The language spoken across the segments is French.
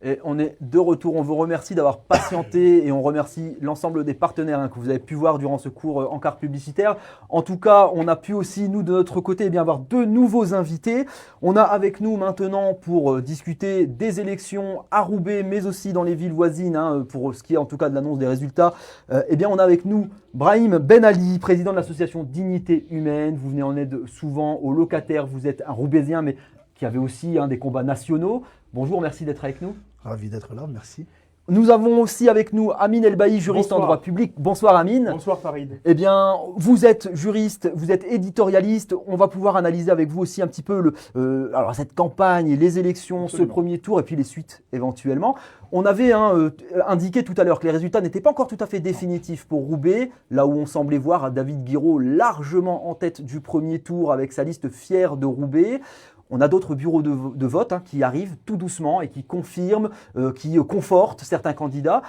Et on est de retour. On vous remercie d'avoir patienté et on remercie l'ensemble des partenaires que vous avez pu voir durant ce court encart publicitaire. En tout cas, on a pu aussi, nous, de notre côté, avoir deux nouveaux invités. On a avec nous maintenant pour discuter des élections à Roubaix, mais aussi dans les villes voisines, pour ce qui est en tout cas de l'annonce des résultats. On a avec nous Brahim Ben Ali, président de l'association Dignité Humaine. Vous venez en aide souvent aux locataires. Vous êtes un Roubaisien, mais qui avait aussi des combats nationaux. Bonjour, merci d'être avec nous. Ravi d'être là, merci. Nous avons aussi avec nous Amine Elbaï, juriste en droit public. Bonsoir Amine. Bonsoir Farid. Vous êtes juriste, vous êtes éditorialiste. On va pouvoir analyser avec vous aussi un petit peu cette campagne, les élections, Absolument. ce premier tour et puis les suites éventuellement. On avait indiqué tout à l'heure que les résultats n'étaient pas encore tout à fait définitifs pour Roubaix, là où on semblait voir David Guiraud largement en tête du premier tour avec sa liste fière de Roubaix. On a d'autres bureaux de vote qui arrivent tout doucement et qui confirment, qui confortent certains candidats.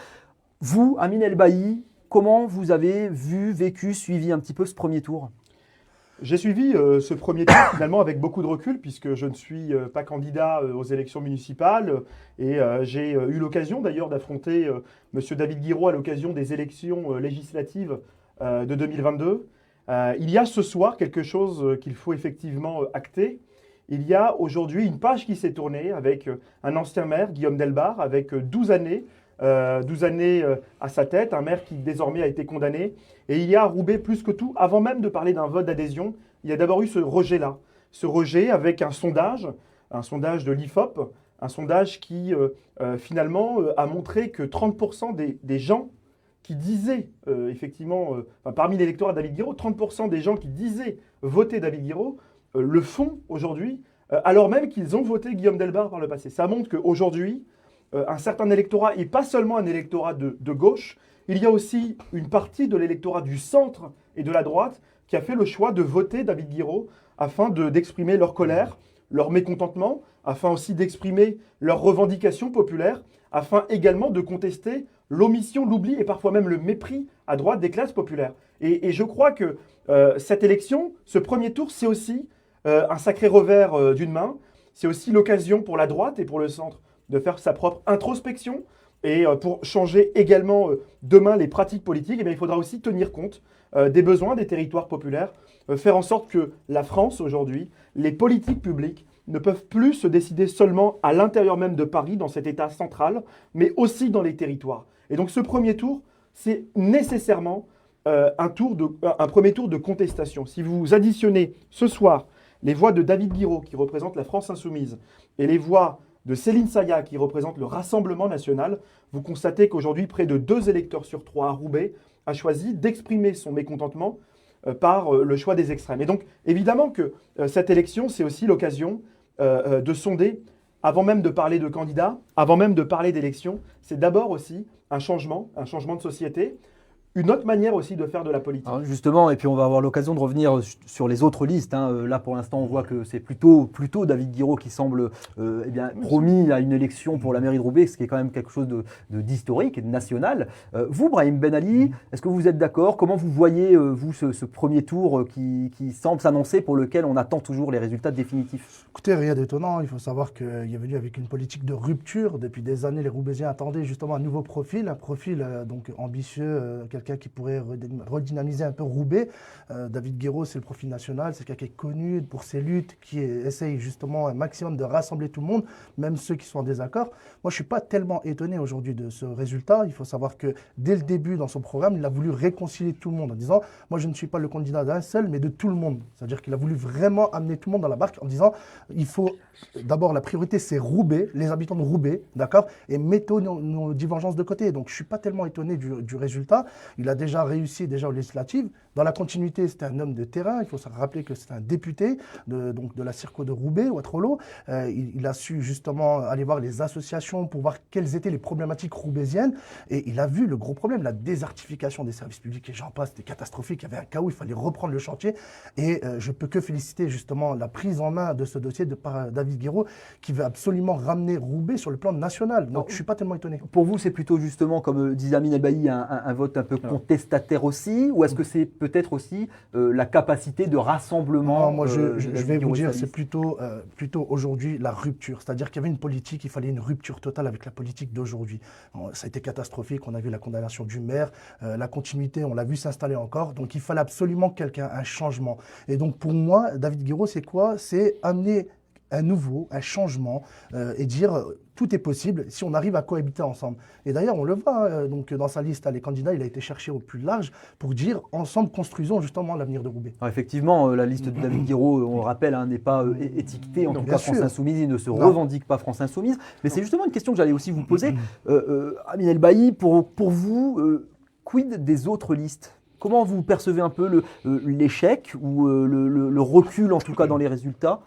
Vous, Amine Elbaï, comment vous avez vécu, suivi un petit peu ce premier tour ? J'ai suivi ce premier tour finalement avec beaucoup de recul puisque je ne suis pas candidat aux élections municipales et j'ai eu l'occasion d'ailleurs d'affronter M. David Guiraud à l'occasion des élections législatives de 2022. Il y a ce soir quelque chose qu'il faut effectivement acter. Il y a aujourd'hui une page qui s'est tournée avec un ancien maire, Guillaume Delbar, avec 12 années à sa tête, un maire qui désormais a été condamné. Et il y a à Roubaix, plus que tout, avant même de parler d'un vote d'adhésion, il y a d'abord eu ce rejet-là. Ce rejet avec un sondage de l'IFOP, un sondage qui finalement a montré que 30% des gens qui disaient parmi l'électorat David Guiraud, 30% des gens qui disaient voter David Guiraud, le font aujourd'hui, alors même qu'ils ont voté Guillaume Delbar par le passé. Ça montre qu'aujourd'hui, un certain électorat, et pas seulement un électorat de gauche, il y a aussi une partie de l'électorat du centre et de la droite qui a fait le choix de voter David Guiraud afin d'exprimer leur colère, leur mécontentement, afin aussi d'exprimer leurs revendications populaires, afin également de contester l'omission, l'oubli et parfois même le mépris à droite des classes populaires. Et je crois que cette élection, ce premier tour, c'est aussi un sacré revers d'une main. C'est aussi l'occasion pour la droite et pour le centre de faire sa propre introspection et pour changer également demain les pratiques politiques. Il faudra aussi tenir compte des besoins des territoires populaires, faire en sorte que la France aujourd'hui, les politiques publiques ne peuvent plus se décider seulement à l'intérieur même de Paris, dans cet État central, mais aussi dans les territoires. Et donc ce premier tour, c'est nécessairement un premier tour de contestation. Si vous additionnez ce soir les voix de David Guiraud, qui représente la France insoumise, et les voix de Céline Saya, qui représente le Rassemblement national, vous constatez qu'aujourd'hui, près de 2 électeurs sur 3 à Roubaix a choisi d'exprimer son mécontentement par le choix des extrêmes. Et donc, évidemment que cette élection, c'est aussi l'occasion de sonder, avant même de parler de candidats, avant même de parler d'élection, c'est d'abord aussi un changement de société, une autre manière aussi de faire de la politique. Alors justement, et puis on va avoir l'occasion de revenir sur les autres listes. Là, pour l'instant, on voit que c'est plutôt David Guiraud qui semble promis à une élection pour la mairie de Roubaix, ce qui est quand même quelque chose d'historique et de national. Vous, Brahim Ben Ali, est-ce que vous êtes d'accord ? Comment vous voyez, vous, ce premier tour qui semble s'annoncer, pour lequel on attend toujours les résultats définitifs ? Écoutez, rien d'étonnant. Il faut savoir qu'il est venu avec une politique de rupture. Depuis des années, les Roubaisiens attendaient justement un nouveau profil, donc ambitieux, quelqu'un qui pourrait redynamiser un peu Roubaix. David Guiraud, c'est le profil national, c'est quelqu'un qui est connu pour ses luttes, qui essaye justement un maximum de rassembler tout le monde, même ceux qui sont en désaccord. Moi, je ne suis pas tellement étonné aujourd'hui de ce résultat. Il faut savoir que dès le début, dans son programme, il a voulu réconcilier tout le monde en disant « Moi, je ne suis pas le candidat d'un seul, mais de tout le monde ». C'est-à-dire qu'il a voulu vraiment amener tout le monde dans la barque en disant « Il faut d'abord, la priorité, c'est Roubaix, les habitants de Roubaix, d'accord, et mettons nos divergences de côté ». Donc, je ne suis pas tellement étonné du résultat. Il a déjà réussi aux législatives. Dans la continuité, c'était un homme de terrain. Il faut se rappeler que c'est un député de la Circo de Roubaix, Ouattrolo. Il a su justement aller voir les associations pour voir quelles étaient les problématiques roubaisiennes. Et il a vu le gros problème, la désertification des services publics. Et j'en passe, c'était catastrophique. Il y avait un chaos, il fallait reprendre le chantier. Et je peux que féliciter justement la prise en main de ce dossier par David Guiraud, qui veut absolument ramener Roubaix sur le plan national. Donc je ne suis pas tellement étonné. Pour vous, c'est plutôt justement, comme disait Amine Elbaï, un vote un peu contestataire aussi, ou est-ce que c'est peut-être aussi la capacité de rassemblement? Non, moi, je vais vous dire, Salif. c'est plutôt aujourd'hui la rupture. C'est-à-dire qu'il y avait une politique, il fallait une rupture totale avec la politique d'aujourd'hui. Ça a été catastrophique, on a vu la condamnation du maire, la continuité, on l'a vu s'installer encore. Donc, il fallait absolument un changement. Et donc, pour moi, David Guiraud, c'est quoi? C'est amener un changement et dire tout est possible si on arrive à cohabiter ensemble. Et d'ailleurs, on le voit, donc dans sa liste, les candidats, il a été cherché au plus large pour dire ensemble, construisons justement l'avenir de Roubaix. Alors effectivement, la liste de David Guiraud, on le rappelle, hein, n'est pas étiquetée, en tout cas bien sûr. France Insoumise, il ne se Non. revendique pas France Insoumise. Mais c'est justement une question que j'allais aussi vous poser. Amine El Bailly, pour vous, quid des autres listes? Comment vous percevez un peu l'échec ou le recul, en tout cas dans les résultats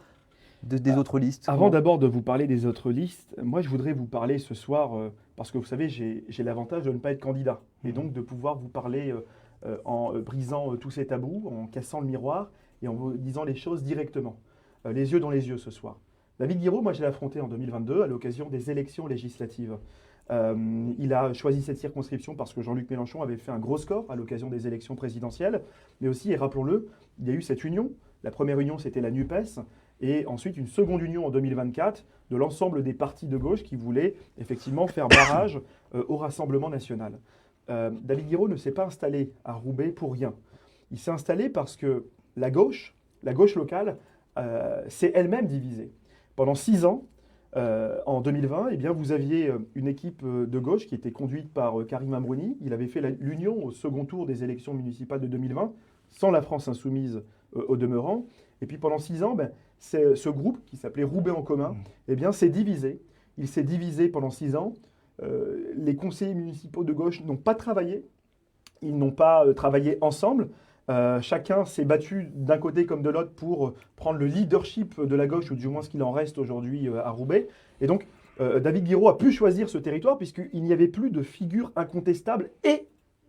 des autres listes? Avant d'abord de vous parler des autres listes, moi je voudrais vous parler ce soir, parce que vous savez, j'ai l'avantage de ne pas être candidat, et donc de pouvoir vous parler en brisant tous ces tabous, en cassant le miroir, et en vous disant les choses directement, les yeux dans les yeux ce soir. David Guiraud, moi je l'ai affronté en 2022 à l'occasion des élections législatives. Il a choisi cette circonscription parce que Jean-Luc Mélenchon avait fait un gros score à l'occasion des élections présidentielles, mais aussi, et rappelons-le, il y a eu cette union. La première union, c'était la NUPES, et ensuite une seconde union en 2024 de l'ensemble des partis de gauche qui voulaient effectivement faire barrage au Rassemblement national. David Guiraud ne s'est pas installé à Roubaix pour rien. Il s'est installé parce que la gauche locale, s'est elle-même divisée. Pendant 6 ans, en 2020, eh bien, vous aviez une équipe de gauche qui était conduite par Karim Amrouni. Il avait fait l'union au second tour des élections municipales de 2020, sans la France insoumise au demeurant. Et puis pendant 6 ans, ce groupe qui s'appelait Roubaix en commun, eh bien, s'est divisé. Il s'est divisé pendant 6 ans. Les conseillers municipaux de gauche n'ont pas travaillé. Ils n'ont pas travaillé ensemble. Chacun s'est battu d'un côté comme de l'autre pour prendre le leadership de la gauche, ou du moins ce qu'il en reste aujourd'hui à Roubaix. Et donc, David Guiraud a pu choisir ce territoire puisqu'il n'y avait plus de figure incontestable et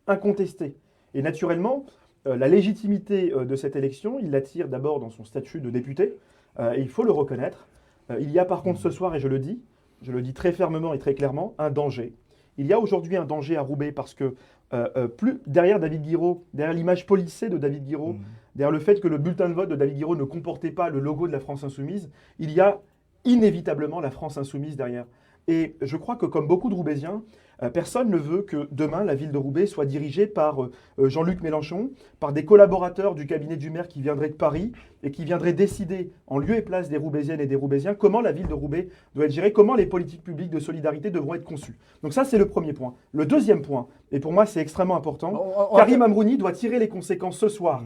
incontestée. Et naturellement, la légitimité de cette élection, il l'attire d'abord dans son statut de député, et il faut le reconnaître. Il y a par contre ce soir, et je le dis très fermement et très clairement, un danger. Il y a aujourd'hui un danger à Roubaix parce que plus derrière David Guiraud, derrière l'image policée de David Guiraud, derrière le fait que le bulletin de vote de David Guiraud ne comportait pas le logo de la France Insoumise, il y a inévitablement la France Insoumise derrière. Et je crois que comme beaucoup de Roubaisiens, personne ne veut que demain la ville de Roubaix soit dirigée par Jean-Luc Mélenchon, par des collaborateurs du cabinet du maire qui viendraient de Paris et qui viendraient décider en lieu et place des Roubaisiennes et des Roubaisiens comment la ville de Roubaix doit être gérée, comment les politiques publiques de solidarité devront être conçues. Donc ça, c'est le premier point. Le deuxième point, et pour moi c'est extrêmement important, Karim Amrouni doit tirer les conséquences ce soir,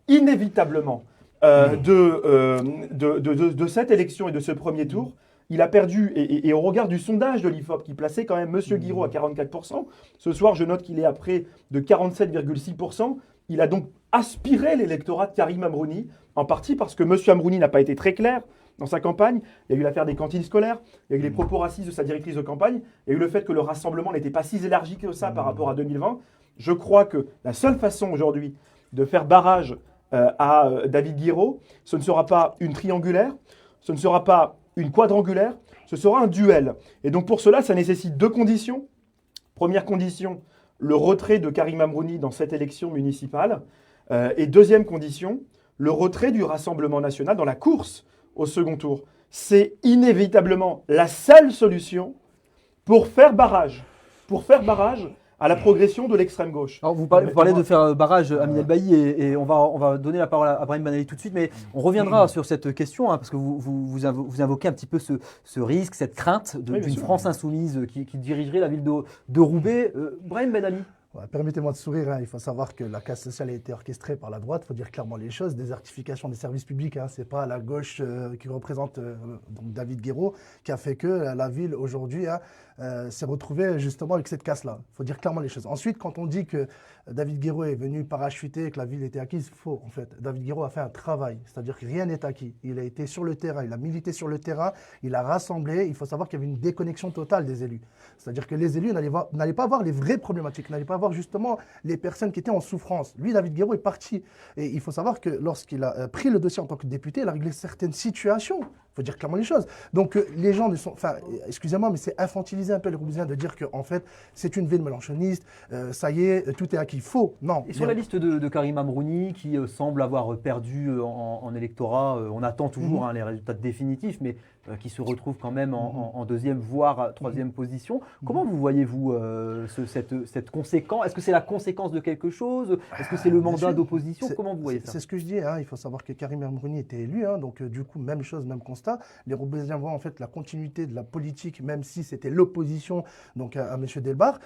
inévitablement, de cette élection et de ce premier tour. Il a perdu, et au regard du sondage de l'IFOP qui plaçait quand même M. Guiraud à 44%, ce soir je note qu'il est à près de 47,6%, il a donc aspiré l'électorat de Karim Amrouni, en partie parce que M. Amrouni n'a pas été très clair dans sa campagne. Il y a eu l'affaire des cantines scolaires, il y a eu les propos racistes de sa directrice de campagne, il y a eu le fait que le rassemblement n'était pas si élargi que ça par rapport à 2020. Je crois que la seule façon aujourd'hui de faire barrage à David Guiraud, ce ne sera pas une triangulaire, ce ne sera pas une quadrangulaire, ce sera un duel. Et donc pour cela, ça nécessite 2 conditions. Première condition, le retrait de Karim Amrouni dans cette élection municipale. Et deuxième condition, le retrait du Rassemblement national dans la course au second tour. C'est inévitablement la seule solution pour faire barrage à la progression de l'extrême gauche. Alors vous parlez de faire barrage, Amine El Bailly, et on va donner la parole à Brahim Ben Ali tout de suite, mais on reviendra sur cette question, parce que vous invoquez un petit peu ce risque, cette crainte d'une France insoumise qui dirigerait la ville de Roubaix. Brahim Ben Ali. Ouais, permettez-moi de sourire, il faut savoir que la casse sociale a été orchestrée par la droite, il faut dire clairement les choses, désertification des services publics, ce n'est pas la gauche qui représente donc David Guiraud qui a fait que la ville aujourd'hui s'est retrouvée justement avec cette casse-là. Il faut dire clairement les choses. Ensuite, quand on dit que David Guiraud est venu parachuter et que la ville était acquise, faux en fait. David Guiraud a fait un travail, c'est-à-dire que rien n'est acquis. Il a été sur le terrain, il a milité sur le terrain, il a rassemblé. Il faut savoir qu'il y avait une déconnexion totale des élus. C'est-à-dire que les élus n'allaient pas voir les vraies problématiques, n'allaient pas voir savoir justement les personnes qui étaient en souffrance. Lui, David Guiraud, est parti. Et il faut savoir que lorsqu'il a pris le dossier en tant que député, il a réglé certaines situations. Il faut dire clairement les choses. Donc les gens ne sont... Enfin, excusez-moi, mais c'est infantiliser un peu les Roubaisiens de dire qu'en fait, c'est une ville mélanchoniste, ça y est, tout est acquis. Faux, non. Et sur la liste de Karim Amrouni, qui semble avoir perdu en électorat, on attend toujours les résultats définitifs, mais qui se retrouve quand même en deuxième, voire troisième position. Comment vous voyez-vous cette conséquence? Est-ce que c'est la conséquence de quelque chose? Est-ce que c'est le mandat d'opposition? Comment vous voyez ça? C'est ce que je dis, hein. Il faut savoir que Karim Amrouni était élu, hein, donc du coup, même chose, même constat. Les Roubaisiens voient en fait la continuité de la politique, même si c'était l'opposition donc à M. Delbar.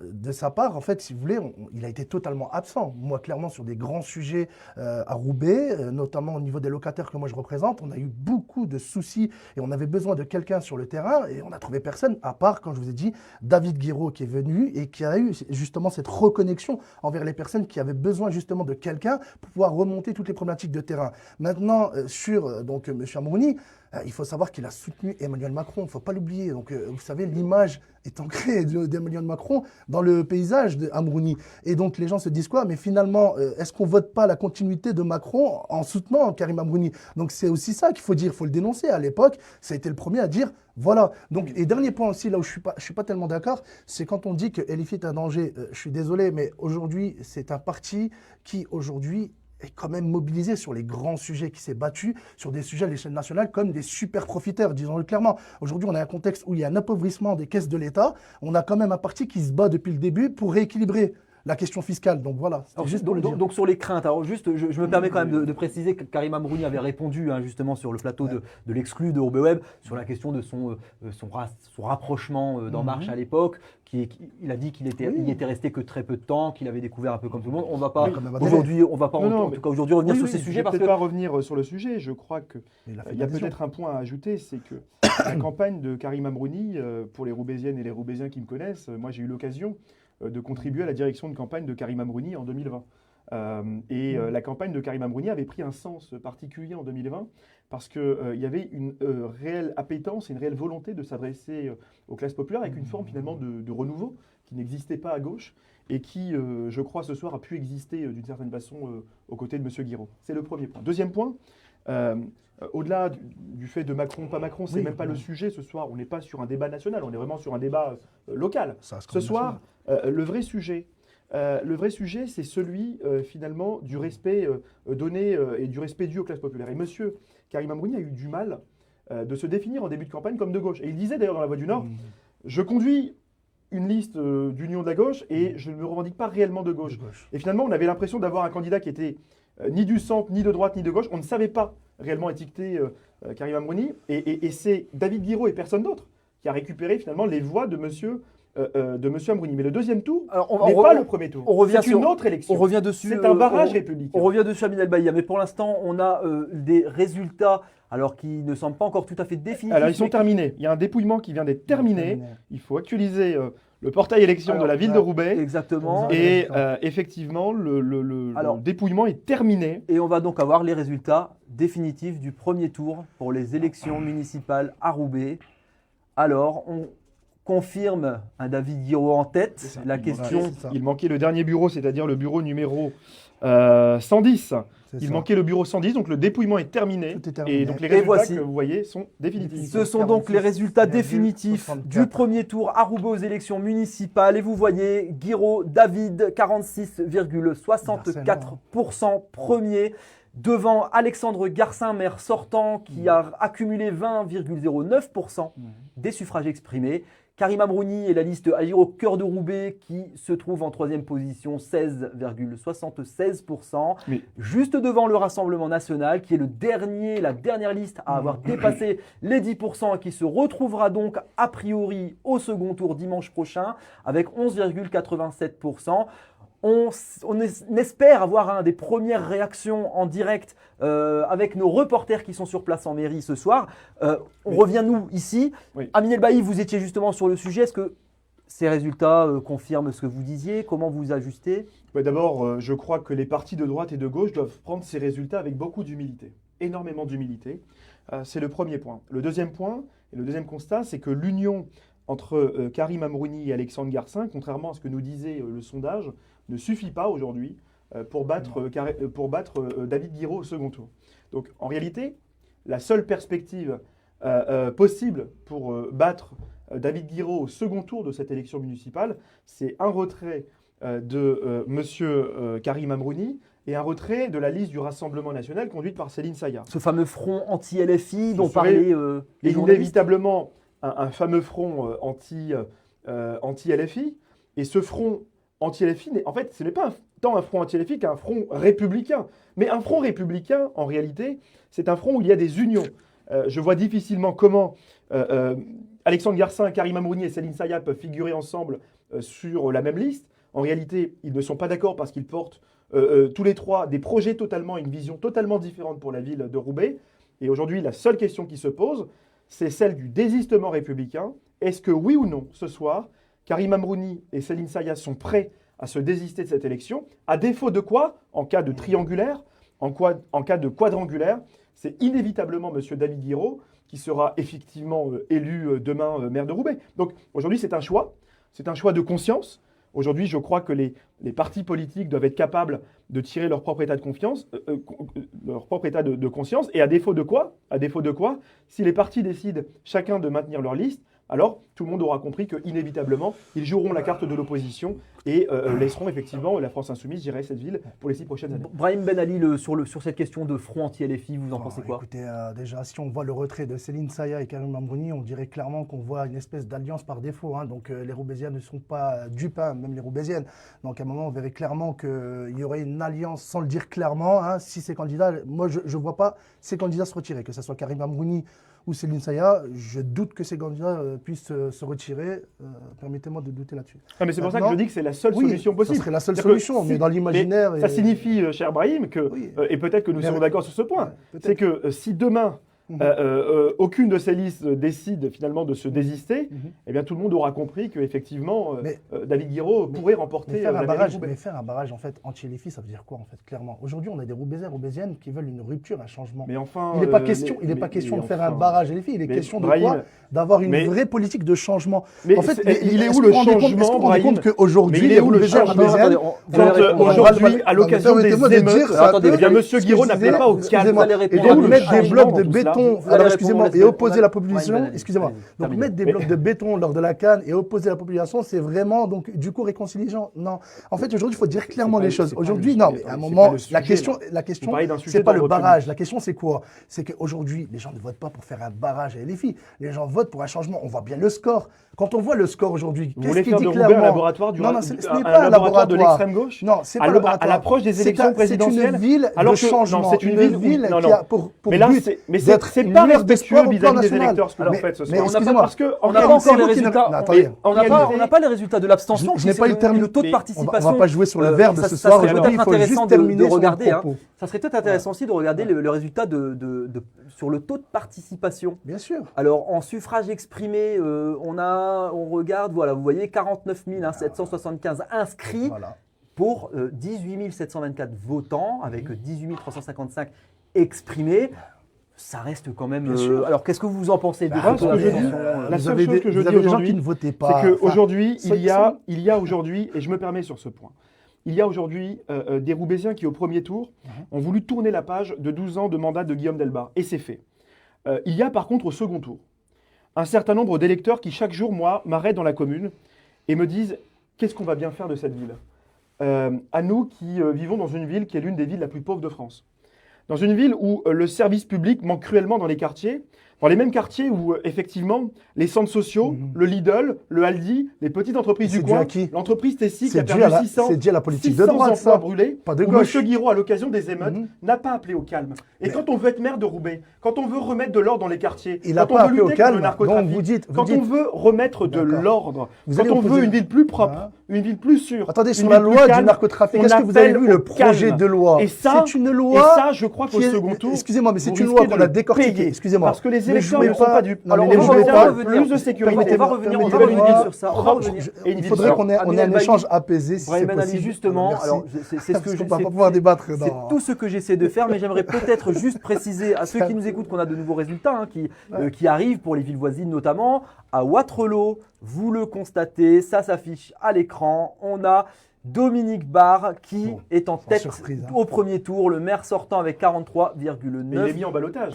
De sa part, en fait, si vous voulez, il a été totalement absent. Moi, clairement, sur des grands sujets à Roubaix, notamment au niveau des locataires que moi je représente, on a eu beaucoup de soucis et on avait besoin de quelqu'un sur le terrain et on n'a trouvé personne, à part, quand je vous ai dit, David Guiraud qui est venu et qui a eu justement cette reconnexion envers les personnes qui avaient besoin justement de quelqu'un pour pouvoir remonter toutes les problématiques de terrain. Maintenant, sur donc M. Amrouni, il faut savoir qu'il a soutenu Emmanuel Macron, il ne faut pas l'oublier. Donc, vous savez, l'image est ancrée d'Emmanuel Macron dans le paysage d'Amrouni. Et donc, les gens se disent quoi? Mais finalement, est-ce qu'on ne vote pas la continuité de Macron en soutenant Karim Amrouni? Donc, c'est aussi ça qu'il faut dire, il faut le dénoncer. À l'époque, ça a été le premier à dire, voilà. Donc, et dernier point aussi, là où je ne suis pas tellement d'accord, c'est quand on dit que Elifit est un danger. Je suis désolé, mais aujourd'hui, c'est un parti qui, aujourd'hui, est quand même mobilisé sur les grands sujets, qui s'est battu sur des sujets à l'échelle nationale comme des super profiteurs, disons-le clairement. Aujourd'hui, on a un contexte où il y a un appauvrissement des caisses de l'État. On a quand même un parti qui se bat depuis le début pour rééquilibrer la question fiscale. Donc voilà, alors, juste pour le dire. Donc sur les craintes, alors juste, je me permets quand même de préciser que Karim Amrouni avait répondu justement sur le plateau de l'exclu de Roubaix Web sur la question de son rapprochement d'En Marche à l'époque. Il a dit qu'il n'y était resté que très peu de temps, qu'il avait découvert un peu comme tout le monde. On va pas aujourd'hui, en tout cas aujourd'hui revenir sur ces sujets parce que pas revenir sur le sujet. Je crois que il y a peut-être un point à ajouter, c'est que la campagne de Karim Amrouni, pour les Roubaisiennes et les Roubaisiens qui me connaissent, moi j'ai eu l'occasion de contribuer à la direction de campagne de Karim Amrouni en 2020. La campagne de Karim Amrouni avait pris un sens particulier en 2020 parce qu'il y avait une réelle appétence et une réelle volonté de s'adresser aux classes populaires avec une forme finalement de renouveau qui n'existait pas à gauche et qui, je crois, ce soir a pu exister d'une certaine façon aux côtés de M. Guiraud. C'est le premier point. Deuxième point, au-delà du fait de Macron, pas Macron, c'est même pas le sujet ce soir. On n'est pas sur un débat national, on est vraiment sur un débat local. Ce soir, le vrai sujet, c'est celui finalement du respect donné et du respect dû aux classes populaires. Et monsieur Karim Amrouni a eu du mal de se définir en début de campagne comme de gauche. Et il disait d'ailleurs dans La Voix du Nord, je conduis une liste d'union de la gauche et je ne me revendique pas réellement de gauche. Et finalement, on avait l'impression d'avoir un candidat qui était ni du centre, ni de droite, ni de gauche. On ne savait pas réellement étiqueter Karim Amrouni. Et c'est David Guiraud et personne d'autre qui a récupéré finalement les voix de monsieur Amrouni. Mais le deuxième tour n'est pas le premier tour. C'est une autre élection. On revient dessus. C'est un barrage républicain. On revient dessus, Amin El Baïa. Mais pour l'instant, on a des résultats alors qui ne semblent pas encore tout à fait définitifs. Alors ils sont terminés. Il y a un dépouillement qui vient d'être terminé. Il faut actualiser le portail élection de la ville de Roubaix. Exactement. Et effectivement, le dépouillement est terminé. Et on va donc avoir les résultats définitifs du premier tour pour les élections municipales à Roubaix. Alors, on confirme un David Guiraud en tête. La question... Il manquait le dernier bureau, c'est-à-dire le bureau numéro 110. Il manquait le bureau 110, donc le dépouillement est terminé. Tout est terminé. Et donc les résultats que vous voyez sont définitifs. Ce sont donc les résultats définitifs du premier tour à Roubaix aux élections municipales. Et vous voyez Guiraud, David, 46,64% premier. Devant Alexandre Garcin, maire sortant, qui a accumulé 20,09% des suffrages exprimés. Karim Amrouni et la liste Agir au cœur de Roubaix qui se trouve en troisième position, 16,76%. Juste devant le Rassemblement national qui est la dernière liste à avoir dépassé les 10% et qui se retrouvera donc a priori au second tour dimanche prochain avec 11,87%. On espère avoir des premières réactions en direct avec nos reporters qui sont sur place en mairie ce soir. On revient nous ici. Amin El Baïa, vous étiez justement sur le sujet. Est-ce que ces résultats confirment ce que vous disiez? Comment vous ajustez? D'abord, je crois que les partis de droite et de gauche doivent prendre ces résultats avec beaucoup d'humilité, énormément d'humilité. C'est le premier point. Le deuxième point et le deuxième constat, c'est que l'union entre Karim Amrouni et Alexandre Garcin, contrairement à ce que nous disait le sondage, ne suffit pas aujourd'hui pour battre David Guiraud au second tour. Donc en réalité, la seule perspective possible pour battre David Guiraud au second tour de cette élection municipale, c'est un retrait de M. Karim Amrouni et un retrait de la liste du Rassemblement national conduite par Céline Saya. Ce fameux front anti-LFI dont parlaient les journalistes. Inévitablement un fameux front anti-LFI. Et ce front anti-LFI, en fait, ce n'est pas tant un front anti-LFI qu'un front républicain. Mais un front républicain, en réalité, c'est un front où il y a des unions. Je vois difficilement comment Alexandre Garcin, Karim Amrouni et Céline Saya peuvent figurer ensemble sur la même liste. En réalité, ils ne sont pas d'accord parce qu'ils portent tous les trois des projets totalement, une vision totalement différente pour la ville de Roubaix. Et aujourd'hui, la seule question qui se pose, c'est celle du désistement républicain. Est-ce que oui ou non, ce soir, Karim Amrouni et Céline Saya sont prêts à se désister de cette élection? À défaut de quoi, en cas de triangulaire, en cas de quadrangulaire, c'est inévitablement M. David Guiraud qui sera effectivement élu demain maire de Roubaix. Donc aujourd'hui, c'est un choix de conscience. Aujourd'hui, je crois que les partis politiques doivent être capables de tirer leur propre état de confiance, leur propre état de conscience. Et à défaut de quoi, si les partis décident chacun de maintenir leur liste, alors tout le monde aura compris qu'inévitablement, ils joueront la carte de l'opposition et laisseront effectivement la France insoumise gérer cette ville pour les 6 prochaines années. Brahim Ben Ali, sur cette question de front anti-LFI, vous en pensez quoi? Écoutez, déjà, si on voit le retrait de Céline Saya et Karim Amrouni, on dirait clairement qu'on voit une espèce d'alliance par défaut. Donc les Roubaisiens ne sont pas dupes, même les Roubaisiennes. Donc à un moment, on verrait clairement qu'il y aurait une alliance sans le dire clairement. Si ces candidats, moi je ne vois pas ces candidats se retirer, que ce soit Karim Amrouni ou Céline Saya, je doute que ces candidats puissent se retirer. Permettez-moi de douter là-dessus. Mais c'est pour ça que je dis que c'est la seule solution possible. Ce serait la seule solution, mais dans l'imaginaire... Ça signifie, cher Brahim, et peut-être que nous serons d'accord sur ce point, c'est que si demain, aucune de ces listes décide finalement de se désister, eh bien tout le monde aura compris qu'effectivement, David Guiraud pourrait remporter la mairie de Roubaix. Mais faire un barrage en fait anti-LFI, ça veut dire quoi en fait clairement? Aujourd'hui, on a des Roubaisiens, Roubaisiennes qui veulent une rupture, un changement. Mais enfin, il n'est pas question de faire un barrage LFI, il est question de quoi? D'avoir une vraie politique de changement. Mais en fait, il est où le changement, Brahim? Est-ce qu'on rend compte qu'aujourd'hui, les Roubaisiens, Roubaisiennes, aujourd'hui, à l'occasion des émeutes, eh bien Monsieur Guiraud n'appelait pas au calme. Et donc mettre des blocs de béton, alors excusez-moi, et opposer la population, excusez-moi, donc mettre des blocs de béton lors de la CAN et opposer la population, c'est vraiment donc du coup réconciliant. Non, en fait aujourd'hui il faut dire clairement les choses. Aujourd'hui non, mais à un moment la question c'est pas le barrage. La question c'est quoi? C'est qu'aujourd'hui les gens ne votent pas pour faire un barrage à LFI. Les gens votent pour un changement. On voit bien le score. Quand on voit le score aujourd'hui, vous voulez faire de Roubaix un laboratoire du laboratoire de l'extrême gauche? Non, c'est pas un laboratoire. À l'approche des élections présidentielles. C'est une ville de changement. C'est une ville qui a pour but d'être c'est pas respectueux vis-à-vis des électeurs ce que vous faites ce soir. On n'a pas encore les résultats. On n'a pas les résultats de l'abstention. Je n'ai pas eu le taux de participation. On va pas jouer sur le verbe ce soir. Aujourd'hui, il faut juste terminer de regarder. Ça serait peut-être intéressant aussi de regarder le résultat sur le taux de participation. Bien sûr. Alors en suffrage exprimé, on regarde, voilà, vous voyez 49 775 inscrits pour 18 724 votants, avec 18 355 exprimés. Ça reste quand même. Alors, qu'est-ce que vous en pensez de la seule chose que je dis aujourd'hui, c'est qu'aujourd'hui, il y a aujourd'hui, et je me permets sur ce point, il y a aujourd'hui des Roubaisiens qui, au premier tour, ont voulu tourner la page de 12 ans de mandat de Guillaume Delbar. Et c'est fait. Il y a par contre, au second tour, un certain nombre d'électeurs qui, chaque jour, m'arrêtent dans la commune et me disent « Qu'est-ce qu'on va bien faire de cette ville ?» À nous qui vivons dans une ville qui est l'une des villes la plus pauvres de France. Dans une ville où le service public manque cruellement dans les quartiers, dans les mêmes quartiers où, effectivement, les centres sociaux, le Lidl, le Aldi, les petites entreprises du coin, l'entreprise Tessie qui a perdu 600 emplois brûlés, où M. Guiraud, à l'occasion des émeutes, n'a pas appelé au calme. Et quand on veut être maire de Roubaix, quand on veut remettre de l'ordre dans les quartiers, quand on veut lutter contre le narcotrafic, quand on veut remettre de l'ordre, quand on veut une ville plus propre, une ville plus sûre. Attendez, sur la loi du narcotrafic, est-ce que vous avez vu le projet de loi? C'est une loi. Et ça, je crois qu'au second tour, excusez-moi, mais c'est une loi qu'on a décortiquée. Excusez-moi. Parce que les électeurs jouez ne sont pas- pas dupes. non, Alors, mais on les va jouez pas- revenir. Plus de sécurité. On va revenir Permettez-moi- sur ça. On va revenir. Et une Il ville faudrait sûre. qu'on ait Aminel un Bailly- échange apaisé, si c'est Brahim Ben Ali, possible. justement, Merci. alors c'est ce Parce que qu'on va pas pouvoir débattre. c'est dans- tout ce que j'essaie de faire, mais j'aimerais peut-être juste préciser à ceux qui nous écoutent qu'on a de nouveaux résultats qui arrivent pour les villes voisines, notamment à Wattrelos. Vous le constatez, ça s'affiche à l'écran. On a Dominique Barre qui Bon, est en sans tête surprise, hein. au premier tour, le maire sortant avec Mais il est 43,9%. mis en ballottage.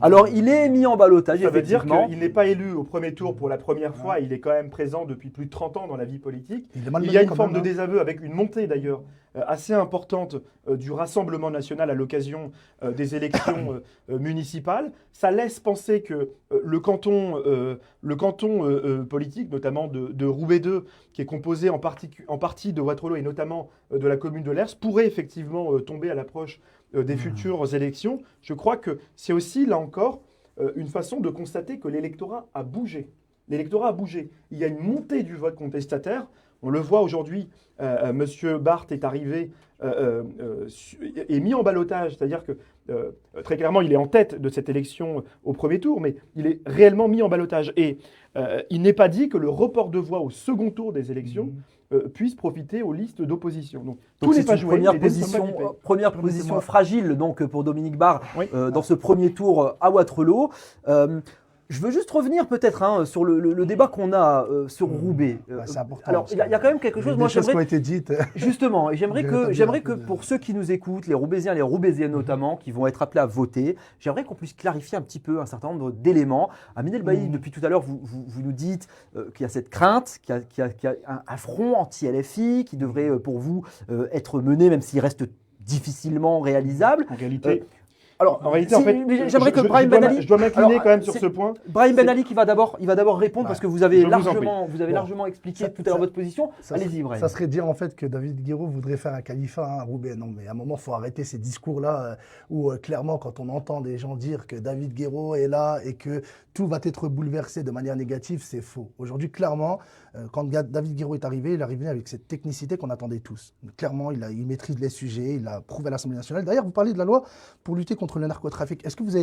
Alors il est mis en ballottage, Ça veut dire effectivement. qu'il n'est pas élu au premier tour pour la première fois. Il est quand même présent depuis plus de 30 ans dans la vie politique. Il est mal Il y mené a une quand forme même, de hein. désaveu avec une montée d'ailleurs assez importante du Rassemblement national à l'occasion des élections municipales. Ça laisse penser que le canton politique, notamment de Roubaix 2, qui est composé en partie de Wattrelos et notamment de la commune de Lers, pourrait effectivement tomber à l'approche des futures élections. Je crois que c'est aussi, là encore, une façon de constater que l'électorat a bougé. L'électorat a bougé. Il y a une montée du vote contestataire. On le voit aujourd'hui, Monsieur Barth est arrivé, est mis en ballottage, c'est-à-dire que très clairement, il est en tête de cette élection au premier tour, mais il est réellement mis en ballottage. Et il n'est pas dit que le report de voix au second tour des élections puisse profiter aux listes d'opposition. Donc tout Donc n'est c'est pas une joué. les dés ne sont pas dupés. première position fragile donc pour Dominique Barre Oui. dans ce premier tour à Wattrelos. Je veux juste revenir peut-être sur le débat qu'on a sur Roubaix. C'est important. Alors il y a quand même quelque Il y a chose. des Moi choses qui ont j'aimerais été dites. justement, et Je vais j'aimerais que rétablir un peu pour ceux qui nous écoutent, les Roubaisiens, les Roubaisiennes notamment, qui vont être appelés à voter, j'aimerais qu'on puisse clarifier un petit peu un certain nombre d'éléments. Aminel Bailly, depuis tout à l'heure, vous nous dites qu'il y a cette crainte, qu'il y a un front anti-LFI qui devrait pour vous être mené, même s'il reste difficilement réalisable. En réalité, Alors, en réalité, en fait, j'aimerais que Brahim Ben Ali. je dois m'incliner Alors, quand même sur c'est- ce point. Brahim Ben Ali qui va d'abord répondre Ouais. parce que vous avez Je vous en prie. largement expliqué Ça- tout à l'heure ça- votre position. Ça Allez-y, serait- Brahim. Ça serait dire en fait que David Guiraud voudrait faire un califat à Roubaix. Non, mais à un moment, il faut arrêter ces discours-là où clairement, quand on entend des gens dire que David Guiraud est là et que tout va être bouleversé de manière négative, c'est faux. Aujourd'hui, clairement, quand David Guiraud est arrivé, il est arrivé avec cette technicité qu'on attendait tous. Clairement, il maîtrise les sujets, il a prouvé à l'Assemblée nationale. D'ailleurs, vous parlez de la loi pour lutter contre le narcotrafic. Est-ce que vous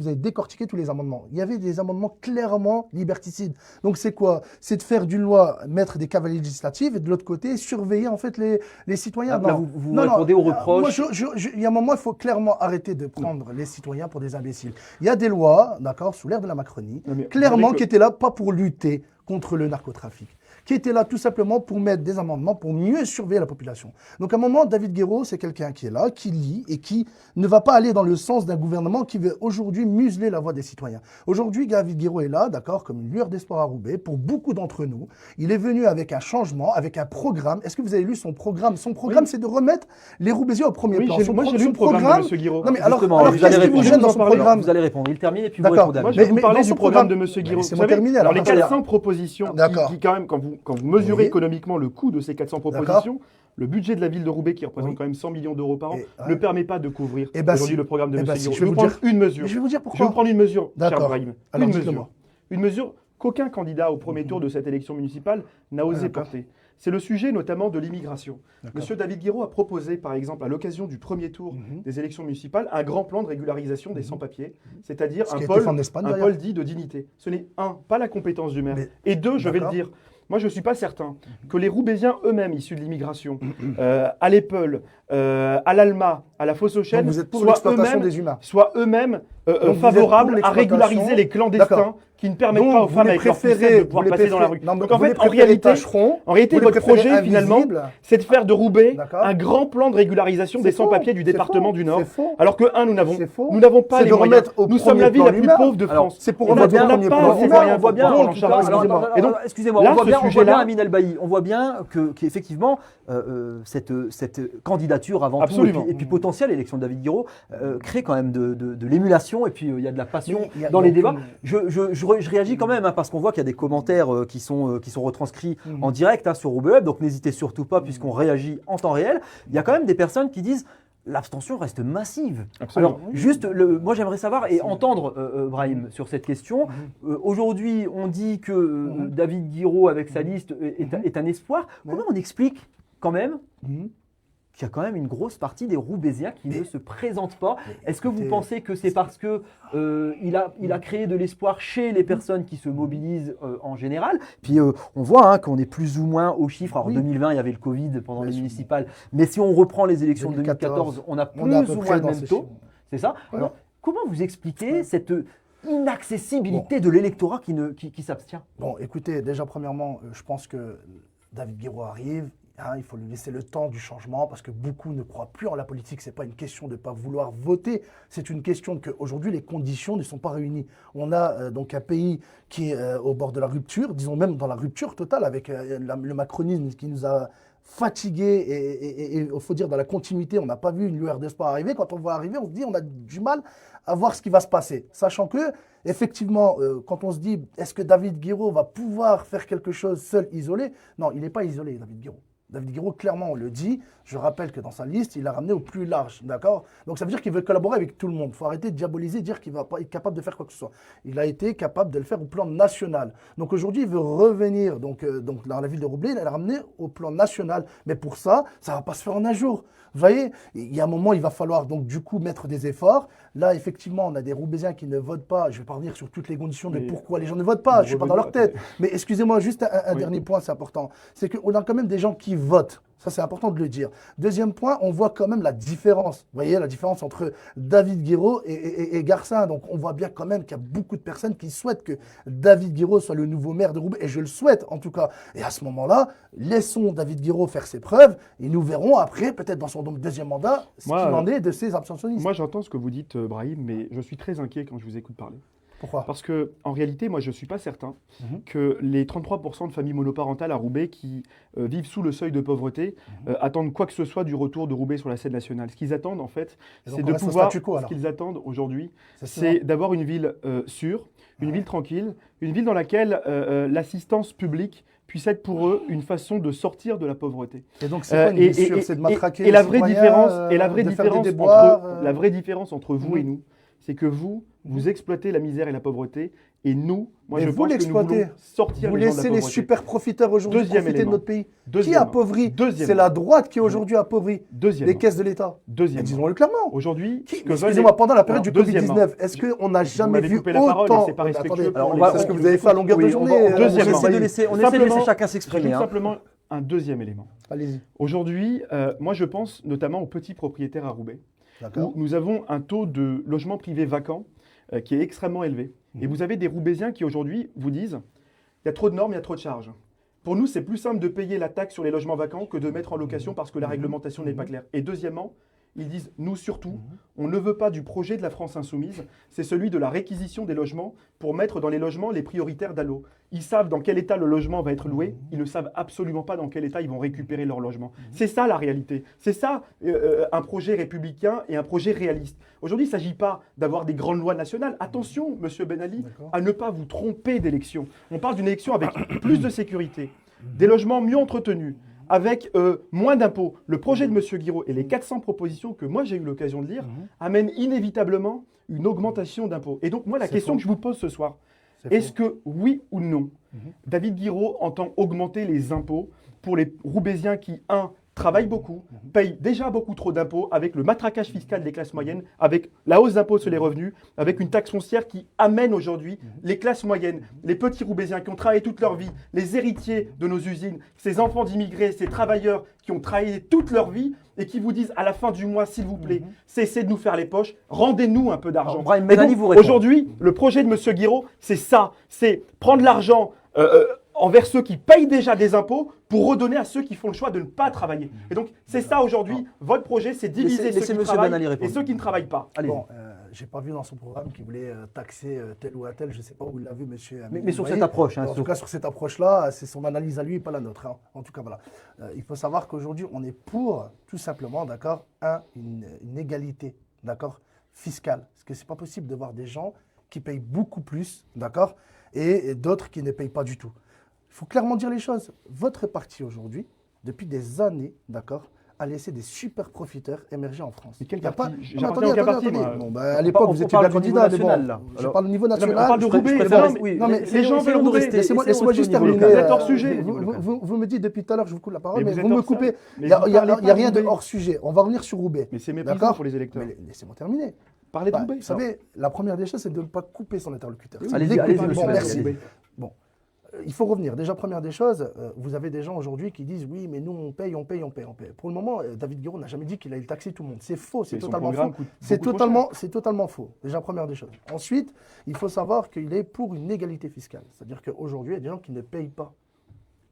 avez décortiqué tous les amendements? Il y avait des amendements clairement liberticides. Donc c'est quoi? C'est de faire d'une loi mettre des cavaliers législatifs et de l'autre côté surveiller en fait les citoyens. Là, vous répondez aux reproches. Moi, il y a un moment, il faut clairement arrêter de prendre les citoyens pour des imbéciles. Il y a des lois, d'accord, sous l'ère de la Macronie, Non, mais vous clairement savez que- qui étaient là pas pour lutter contre le narcotrafic, qui étaient là tout simplement pour mettre des amendements pour mieux surveiller la population. Donc à un moment, David Guiraud, c'est quelqu'un qui est là, qui lit et qui ne va pas aller dans le sens d'un gouvernement qui veut aujourd'hui museler la voix des citoyens. Aujourd'hui, David Guiraud est là, d'accord, comme une lueur d'espoir à Roubaix, pour beaucoup d'entre nous. Il est venu avec un changement, avec un programme. Est-ce que vous avez lu son programme? Son programme, Oui. c'est de remettre les Roubaisiens au premier Oui, plan. moi j'ai lu le programme de M. Guiraud. Non mais alors, Justement, alors vous qu'est-ce allez qui vous répondre. gêne dans Vous en son parlez. programme? Vous allez répondre. Il termine et puis vous D'accord. répondez. Moi, je Mais- vais vous mais parler dans du son programme de programme- M. Guiraud. Laissez-moi Vous savez, terminer, alors alors. les 400 propositions, D'accord. qui quand même, quand vous mesurez Oui. économiquement le coût de ces 400 propositions, le budget de la ville de Roubaix, qui représente Oui. quand même 100 millions d'euros par an, Et, ne permet pas de couvrir Eh ben, aujourd'hui si. le programme de Eh M. ben, si, Guiraud. je Je vais vais vous vous prendre dire- une mesure. Mais je vais vous dire Je vais pourquoi. vous prendre une mesure, cher D'accord. Brahim. Alors, Une dites-le mesure. moi. Une mesure qu'aucun candidat au premier tour de cette élection municipale n'a osé D'accord. porter. C'est le sujet notamment de l'immigration. D'accord. Monsieur David Guiraud a proposé, par exemple, à l'occasion du premier tour Mhm. des élections municipales, un grand plan de régularisation des sans-papiers, c'est-à-dire Ce qui un a été pôle, fait en Espagne, un d'ailleurs. pôle dit de dignité. Ce n'est pas la compétence du maire. Mais- Et deux, je vais le D'accord. dire, moi je ne suis pas certain que les Roubaisiens eux-mêmes issus de l'immigration, à l'Épeule, à l'Alma, à la Fosse-aux-Chênes, Donc vous êtes pour soient l'exploitation eux-mêmes des humains. soient eux-mêmes vous êtes favorables pour à régulariser l'exploitation. les clandestins D'accord. qui ne permettent Donc, pas aux vous femmes les avec leurs préférez- poussettes de pouvoir vous les passer dans la rue. préférez- non, mais Donc en vous les fait, préférez tâcherons, en réalité, vous les votre préférez projet finalement, invisibles. c'est de faire de Roubaix D'accord. un grand plan de régularisation des C'est faux, sans-papiers du c'est département faux, du Nord. c'est faux. Alors que C'est faux. nous n'avons pas C'est les de moyens. remettre au Nous sommes la premier ville la plan plus l'humain. pauvre de Alors, France. c'est pour On n'a remettre au premier pas plan ces l'humain. moyens On voit pour bien, prendre en en tout charge cas, les alors, migrants. alors, Et donc, excusez-moi, là, on voit ce bien, sujet-là- Amin El Bailly, on voit bien qu'effectivement cette candidature avant Absolument. tout et puis potentielle élection de David Guiraud crée quand même de l'émulation et puis il y a de la passion Mais il y a- dans il y les a débats. aucune- Je réagis quand même parce qu'on voit qu'il y a des commentaires qui sont retranscrits Mhm. en direct sur Roubaix Web, donc n'hésitez surtout pas puisqu'on réagit en temps réel. Il y a quand même des personnes qui disent l'abstention reste massive. Absolument. Alors, juste, moi j'aimerais savoir et entendre, Brahim, sur cette question. Aujourd'hui, on dit que David Guiraud, avec sa liste, est un espoir. Comment on explique quand même Mhm. qu'il y a quand même une grosse partie des Roubaisiens qui ne se présentent pas. Est-ce que vous écoutez, pensez que c'est parce que il a créé de l'espoir chez les personnes qui se mobilisent en général? Puis on voit hein, qu'on est plus ou moins aux chiffres. Alors Oui. 2020, il y avait le Covid pendant Bien les sûr. municipales. Mais si on reprend les élections de 2014, 2014, on a on est à plus peu ou près moins le dans même ces taux. chiffres. C'est ça? Ouais. Alors, comment vous expliquez cette inaccessibilité de l'électorat qui s'abstient? Bon, écoutez, déjà, premièrement, je pense que David Guiraud arrive. Hein, il faut lui laisser le temps du changement parce que beaucoup ne croient plus en la politique. Ce n'est pas une question de ne pas vouloir voter. C'est une question qu'aujourd'hui, les conditions ne sont pas réunies. On a donc un pays qui est au bord de la rupture, disons même dans la rupture totale avec le macronisme qui nous a fatigués et il faut dire dans la continuité, on n'a pas vu une lueur d'espoir arriver. Quand on voit arriver, on se dit on a du mal à voir ce qui va se passer. Sachant que, effectivement, quand on se dit est-ce que David Guiraud va pouvoir faire quelque chose seul, isolé? Non, il n'est pas isolé, David Guiraud. David Guiraud, clairement, on le dit. Je rappelle que dans sa liste, il a ramené au plus large, d'accord? Donc ça veut dire qu'il veut collaborer avec tout le monde. Il faut arrêter de diaboliser, dire qu'il ne va pas être capable de faire quoi que ce soit. Il a été capable de le faire au plan national. Donc aujourd'hui, il veut revenir donc dans la ville de Roubaix, il l'a ramené au plan national. Mais pour ça, ça ne va pas se faire en un jour. Vous voyez, il y a un moment, il va falloir donc du coup mettre des efforts. Là, effectivement, on a des Roubaisiens qui ne votent pas. Je ne vais pas revenir sur toutes les conditions de pourquoi les gens ne votent pas. Je ne suis pas dans leur tête. Mais excusez-moi, juste un dernier point, c'est important. C'est qu'on a quand même des gens qui votent. Ça, c'est important de le dire. Deuxième point, on voit quand même la différence. Vous voyez, la différence entre David Guiraud et Garcin. Donc, on voit bien quand même qu'il y a beaucoup de personnes qui souhaitent que David Guiraud soit le nouveau maire de Roubaix. Et je le souhaite, en tout cas. Et à ce moment-là, laissons David Guiraud faire ses preuves. Et nous verrons après, peut-être dans son deuxième mandat, ce qu'il en est de ses abstentionnistes. Moi, j'entends ce que vous dites, Brahim, mais je suis très inquiet quand je vous écoute parler. Pourquoi? Parce que, en réalité, moi, je ne suis pas certain que les 33% de familles monoparentales à Roubaix qui vivent sous le seuil de pauvreté attendent quoi que ce soit du retour de Roubaix sur la scène nationale. Ce qu'ils attendent, en fait, c'est de pouvoir. Ce qu'ils attendent aujourd'hui, c'est d'avoir une ville sûre, une ville tranquille, une ville dans laquelle l'assistance publique puisse être pour eux une façon de sortir de la pauvreté. Et donc, c'est quoi une ville sûre? C'est de matraquer et la vraie différence entre vous et nous, c'est que vous exploitez la misère et la pauvreté, et nous, moi, je pense que nous voulons sortir vous les gens de la laissez pauvreté. les super profiteurs aujourd'hui profiter de notre pays. Qui appauvrit? Deuxièmement. C'est la droite qui aujourd'hui appauvrit Deuxièmement. les caisses de l'État. Deuxièmement. Disons-le clairement. Aujourd'hui, excusez-moi, pendant la période du Covid-19, est-ce qu'on n'a jamais vu autant... c'est pas respectueux. C'est ce que vous avez fait à longueur de journée. On essaie de laisser chacun s'exprimer. Tout simplement un deuxième élément. Allez-y. Aujourd'hui, moi, je pense notamment aux petits propriétaires à Roubaix, où nous avons un taux de logements privés vacants qui est extrêmement élevé. Et vous avez des Roubaisiens qui aujourd'hui vous disent il y a trop de normes, il y a trop de charges. Pour nous, c'est plus simple de payer la taxe sur les logements vacants que de mettre en location parce que la réglementation n'est pas claire. Et deuxièmement, ils disent nous surtout, on ne veut pas du projet de la France insoumise, c'est celui de la réquisition des logements pour mettre dans les logements les prioritaires d'Allo. Ils savent dans quel état le logement va être loué, ils ne savent absolument pas dans quel état ils vont récupérer leur logement. C'est ça la réalité, c'est ça un projet républicain et un projet réaliste. Aujourd'hui, il ne s'agit pas d'avoir des grandes lois nationales. Attention, monsieur Ben Ali, à ne pas vous tromper d'élection. On parle d'une élection avec plus de sécurité, des logements mieux entretenus, avec moins d'impôts. Le projet de M. Guiraud et les 400 propositions que moi j'ai eu l'occasion de lire amènent inévitablement une augmentation d'impôts. Et donc moi la question que je vous pose ce soir, est-ce que oui ou non, David Guiraud entend augmenter les impôts pour les Roubaisiens qui, travaillent beaucoup, payent déjà beaucoup trop d'impôts avec le matraquage fiscal des classes moyennes, avec la hausse d'impôts sur les revenus, avec une taxe foncière qui amène aujourd'hui les classes moyennes, les petits Roubaisiens qui ont travaillé toute leur vie, les héritiers de nos usines, ces enfants d'immigrés, ces travailleurs qui ont travaillé toute leur vie et qui vous disent à la fin du mois, s'il vous plaît, cessez de nous faire les poches, rendez-nous un peu d'argent. Aujourd'hui, le projet de M. Guiraud, c'est ça, c'est prendre l'argent envers ceux qui payent déjà des impôts pour redonner à ceux qui font le choix de ne pas travailler. Et donc, c'est ça aujourd'hui, votre projet, c'est diviser ceux qui travaillent et ceux qui ne travaillent pas. Bon, je n'ai pas vu dans son programme qu'il voulait taxer tel ou un tel, je ne sais pas où il l'a vu, monsieur. Mais sur cette approche. En tout cas, sur cette approche-là, c'est son analyse à lui et pas la nôtre. En tout cas, voilà. Il faut savoir qu'aujourd'hui, on est pour, tout simplement, d'accord, une égalité, d'accord, fiscale. Parce que ce n'est pas possible de voir des gens qui payent beaucoup plus, d'accord, et d'autres qui ne payent pas du tout. Il faut clairement dire les choses. Votre parti aujourd'hui, depuis des années, d'accord, a laissé des super profiteurs émerger en France. Mais quel Il y a parti pas- J'appartiens Non, à aucun parti, moi. Bon, à l'époque, vous on étiez parle bien du niveau candidat, mais national, bon, là. je Alors, parle au niveau Non, mais national. on parle de Roubaix. préfère- non, mais oui, non, mais les gens veulent essayons de Roubaix. rester- Laissez-moi essayons de juste rester au niveau terminer. local. Vous êtes hors sujet. Vous me dites depuis tout à l'heure, je vous coupe la parole, mais vous vous êtes me hors coupez. sujet. Il Mais n'y a, vous il y a- parlez il y a pas rien de Roubaix. hors sujet. On va revenir sur Roubaix. Mais c'est méprisant D'accord pour les électeurs. Mais laissez-moi terminer. Parlez de Bah, Roubaix. vous savez, la première des choses, c'est de ne pas couper son interlocuteur. Oui, C'est allez-y, d'écouter. allez-y, Bon, monsieur Benali, merci. allez-y. Bon, il faut revenir. Déjà, première des choses, vous avez des gens aujourd'hui qui disent oui, mais nous, on paye. Pour le moment, David Guiraud n'a jamais dit qu'il allait taxer tout le monde. C'est faux, c'est Mais son totalement programme faux. coûte C'est beaucoup trop totalement faux. Déjà, première des choses. Ensuite, il faut savoir qu'il est pour une égalité fiscale. C'est-à-dire qu'aujourd'hui, il y a des gens qui ne payent pas.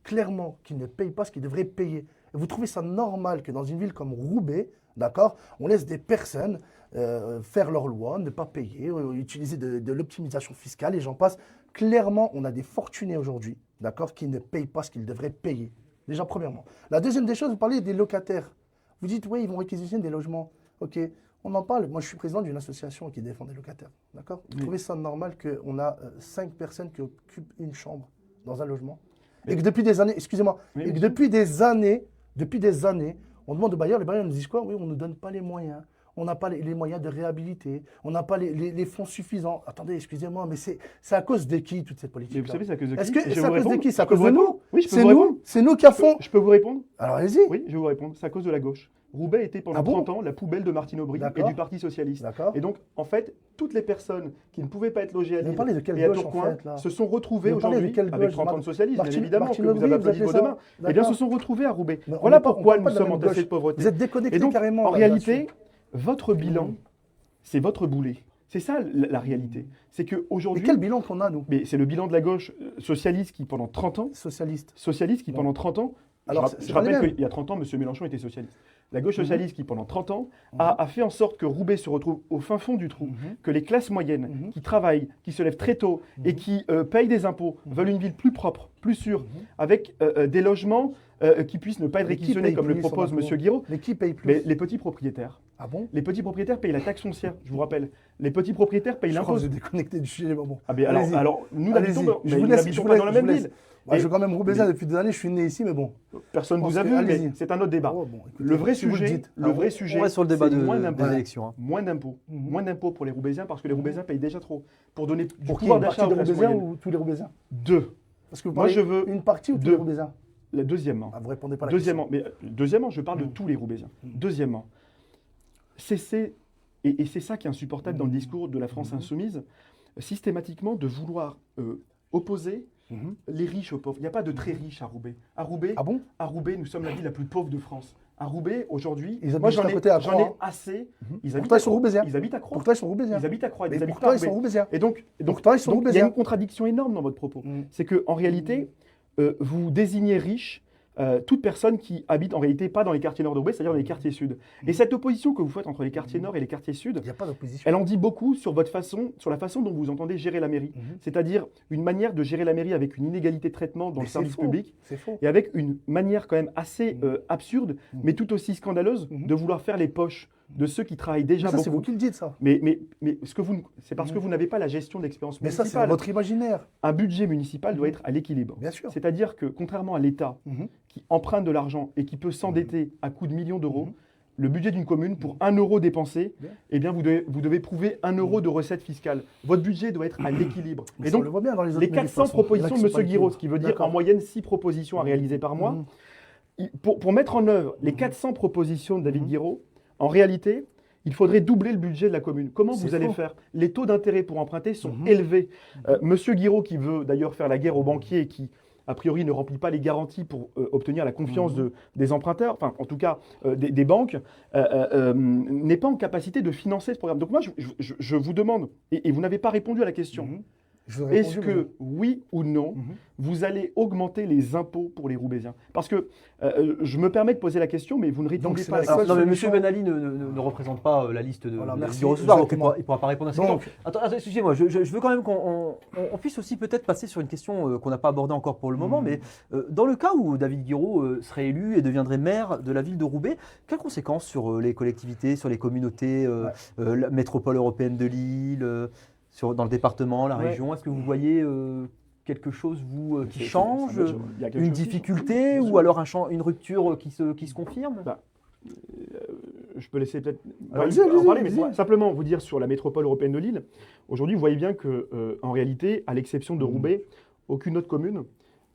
Clairement, qui ne payent pas ce qu'ils devraient payer. Et vous trouvez ça normal que dans une ville comme Roubaix, d'accord, on laisse des personnes faire leurs lois, ne pas payer, utiliser de l'optimisation fiscale et j'en passe. Clairement, on a des fortunés aujourd'hui, d'accord, qui ne payent pas ce qu'ils devraient payer. Déjà, premièrement. La deuxième des choses, vous parlez des locataires. Vous dites, oui, ils vont réquisitionner des logements. OK, on en parle. Moi, je suis président d'une association qui défend des locataires. D'accord. Vous trouvez ça normal qu'on a 5 personnes qui occupent une chambre dans un logement et que depuis des années, excusez-moi, Oui, et que monsieur. depuis des années, on demande aux bailleurs, les bailleurs nous disent quoi? Oui, on ne nous donne pas les moyens. On n'a pas les moyens de réhabiliter, on n'a pas les fonds suffisants. Attendez, excusez-moi, mais c'est à cause de qui toute cette politique? Mais vous savez, c'est à cause de qui Est-ce que Et je c'est vais à vous cause de répondre. qui? C'est à Je peux cause vous de nous? répondre. Oui, je peux C'est vous nous, répondre. c'est nous qui avons. Je peux vous répondre. Alors allez-y. Oui, je vais vous répondre. C'est à cause de la gauche. Roubaix était pendant Ah bon 30 ans la poubelle de Martine Aubry et D'accord. du Parti Socialiste. D'accord. Et donc, en fait, toutes les personnes qui ne pouvaient pas être logées à Vous Lille parlez de quelle et à gauche, en Tourcoing fait, là se sont retrouvées Vous parlez de aujourd'hui, quelle avec gauche 30 ans de socialisme, Martine- bien évidemment, Martine que vous Aubry, avez vous applaudi appelez vos ça demain, eh bien, D'accord. se sont retrouvés à Roubaix. Mais on Voilà n'est pas- pourquoi on nous parle pas de la sommes en même danger de gauche. pauvreté. Vous êtes déconnectés Et donc, carrément, en là, réalité, là-dessus. votre bilan, c'est votre boulet. C'est ça la réalité. C'est Et qu'aujourd'hui, quel bilan qu'on a, nous, mais c'est le bilan de la gauche socialiste qui, pendant 30 ans, socialistes? Bon. Pendant 30 ans, Alors, je c'est pas les rappelle mêmes. qu'il y a 30 ans, M. Mélenchon était socialiste. La gauche Mhm. socialiste qui, pendant 30 ans, a fait en sorte que Roubaix se retrouve au fin fond du trou, Mhm. que les classes moyennes Mhm. qui travaillent, qui se lèvent très tôt et qui payent des impôts, veulent une ville plus propre, plus sûre, avec des logements qui puissent ne pas être Mais qui réquisitionnés paye comme le plus, son propose impôt M. Guiraud. Mais qui paye plus? Mais les petits propriétaires. Ah bon? Les petits propriétaires payent la taxe foncière, je vous rappelle. Les petits propriétaires payent Je crois que l'impôt. vous êtes déconnecté du sujet, mais bon. Ah ben Allez-y. alors, nous Allez-y. n'habitons Je mais vous nous laisse, n'habitons je vous pas laisse, dans la je vous même laisse. ville. Ouais, Et- je suis quand même roubaisien depuis des années, je suis né ici, mais bon. Personne ne Je vous pense a que- vu, allez-y. mais c'est un autre débat. Oh, bon, écoutez, Le vrai si vous le sujet, dites. le Alors, vrai On sujet, reste sur le débat c'est moins des d'impôts. élections. hein. Moins d'impôts. Mhm. Moins d'impôts pour les Roubaisiens parce que les Roubaisiens payent déjà trop. Pour donner du Pour qui? pouvoir Une d'achat partie aux des classes roubaisiens moyennes. ou tous les roubaisiens? Deux. Parce que vous Moi, parlez je veux une partie ou tous deux. les roubaisiens? Deuxièmement, Ah, vous répondez pas à la deuxièmement, je parle de Mhm. tous les Roubaisiens. Mhm. Deuxièmement, cessez, et c'est ça qui est insupportable dans le Mhm. discours de la France Mhm. insoumise, systématiquement de vouloir opposer question. les riches aux pauvres. Il n'y a pas de très riches à Roubaix. Ah bon? À Roubaix, nous sommes la ville la plus pauvre de France. À Roubaix, aujourd'hui, Ils habitent moi juste j'en à côté, à j'en ai Croix, hein. assez. Mhm. Ils Pourtant, habitent à ils sont Croix. roubaisiens. Ils habitent à Croix. Pourtant, ils sont roubaisiens. Ils habitent à Croix. Mais Ils habitent pourtant, pas à ils sont Roubaix. roubaisiens. Et donc, Pourtant, ils sont il y a roubaisiens. une contradiction énorme dans votre propos. Mhm. C'est qu'en réalité, vous désignez riche toute personne qui habite en réalité pas dans les quartiers nord de Roubaix, c'est-à-dire dans les quartiers sud. Et cette opposition que vous faites entre les quartiers nord et les quartiers sud, Il n'y a pas d'opposition. elle en dit beaucoup sur sur la façon dont vous entendez gérer la mairie. Mhm. C'est-à-dire une manière de gérer la mairie avec une inégalité de traitement dans Mais le c'est service faux. public C'est faux. et avec une manière quand même assez Mhm. absurde, Mhm. mais tout aussi scandaleuse, Mhm. de vouloir faire les poches de ceux qui travaillent déjà Mais ça, c'est vous beaucoup. qui le dites, ça. Mais c'est parce Mhm. que vous n'avez pas la gestion d'expérience Mais ça, c'est municipale. votre imaginaire. Un budget municipal doit être à l'équilibre. Bien sûr. C'est-à-dire que contrairement à l'État Mhm. qui emprunte de l'argent et qui peut s'endetter à coups de millions d'euros, Mhm. le budget d'une commune, pour 1 euro dépensé, Bien. eh bien vous devez prouver 1 euro de recettes fiscales. Votre budget doit être à l'équilibre. Mais Et ça, on donc, le voit bien dans les autres les mairies, de 400 toute façon. propositions Il y de en a qui sont M. pas Guiraud, équilibrées. ce qui veut dire D'accord. en moyenne 6 propositions à réaliser par mois, Mhm. pour mettre en œuvre les 400 propositions de David Mhm. Guiraud, en réalité, il faudrait doubler le budget de la commune. Comment C'est vous allez faux. faire? Les taux d'intérêt pour emprunter sont Mhm. élevés. Monsieur Guiraud, qui veut d'ailleurs faire la guerre aux banquiers et qui, a priori, ne remplit pas les garanties pour obtenir la confiance des emprunteurs, enfin, en tout cas, des banques, n'est pas en capacité de financer ce programme. Donc moi, je vous demande, et vous n'avez pas répondu à la question, Mhm. Je vous ai est-ce répondu, que, oui ou non, Mhm. vous allez augmenter les impôts pour les Roubaisiens? Parce que je me permets de poser la question, mais vous ne répondez c'est pas à la la Alors, question. non, mais solution- M. Ben Ali ne représente pas la liste de Voilà, de merci, du recevoir, donc il exactement. ne pourra pas répondre à ces Donc- questions. Attends, excusez-moi, je veux quand même qu'on puisse aussi peut-être passer sur une question qu'on n'a pas abordée encore pour le moment, mais dans le cas où David Guiraud serait élu et deviendrait maire de la ville de Roubaix, quelles conséquences sur les collectivités, sur les communautés, la métropole européenne de Lille, dans le département, la Ouais. région? Est-ce que vous voyez quelque chose, vous, qui C'est- change, il y a quelque une chose qui change. difficulté Bien ou sûr. alors une rupture qui se confirme? Bah, je peux laisser peut-être Allez-y, en parler, allez-y, mais allez-y. simplement vous dire sur la métropole européenne de Lille, aujourd'hui, vous voyez bien que, en réalité, à l'exception de Roubaix, aucune autre commune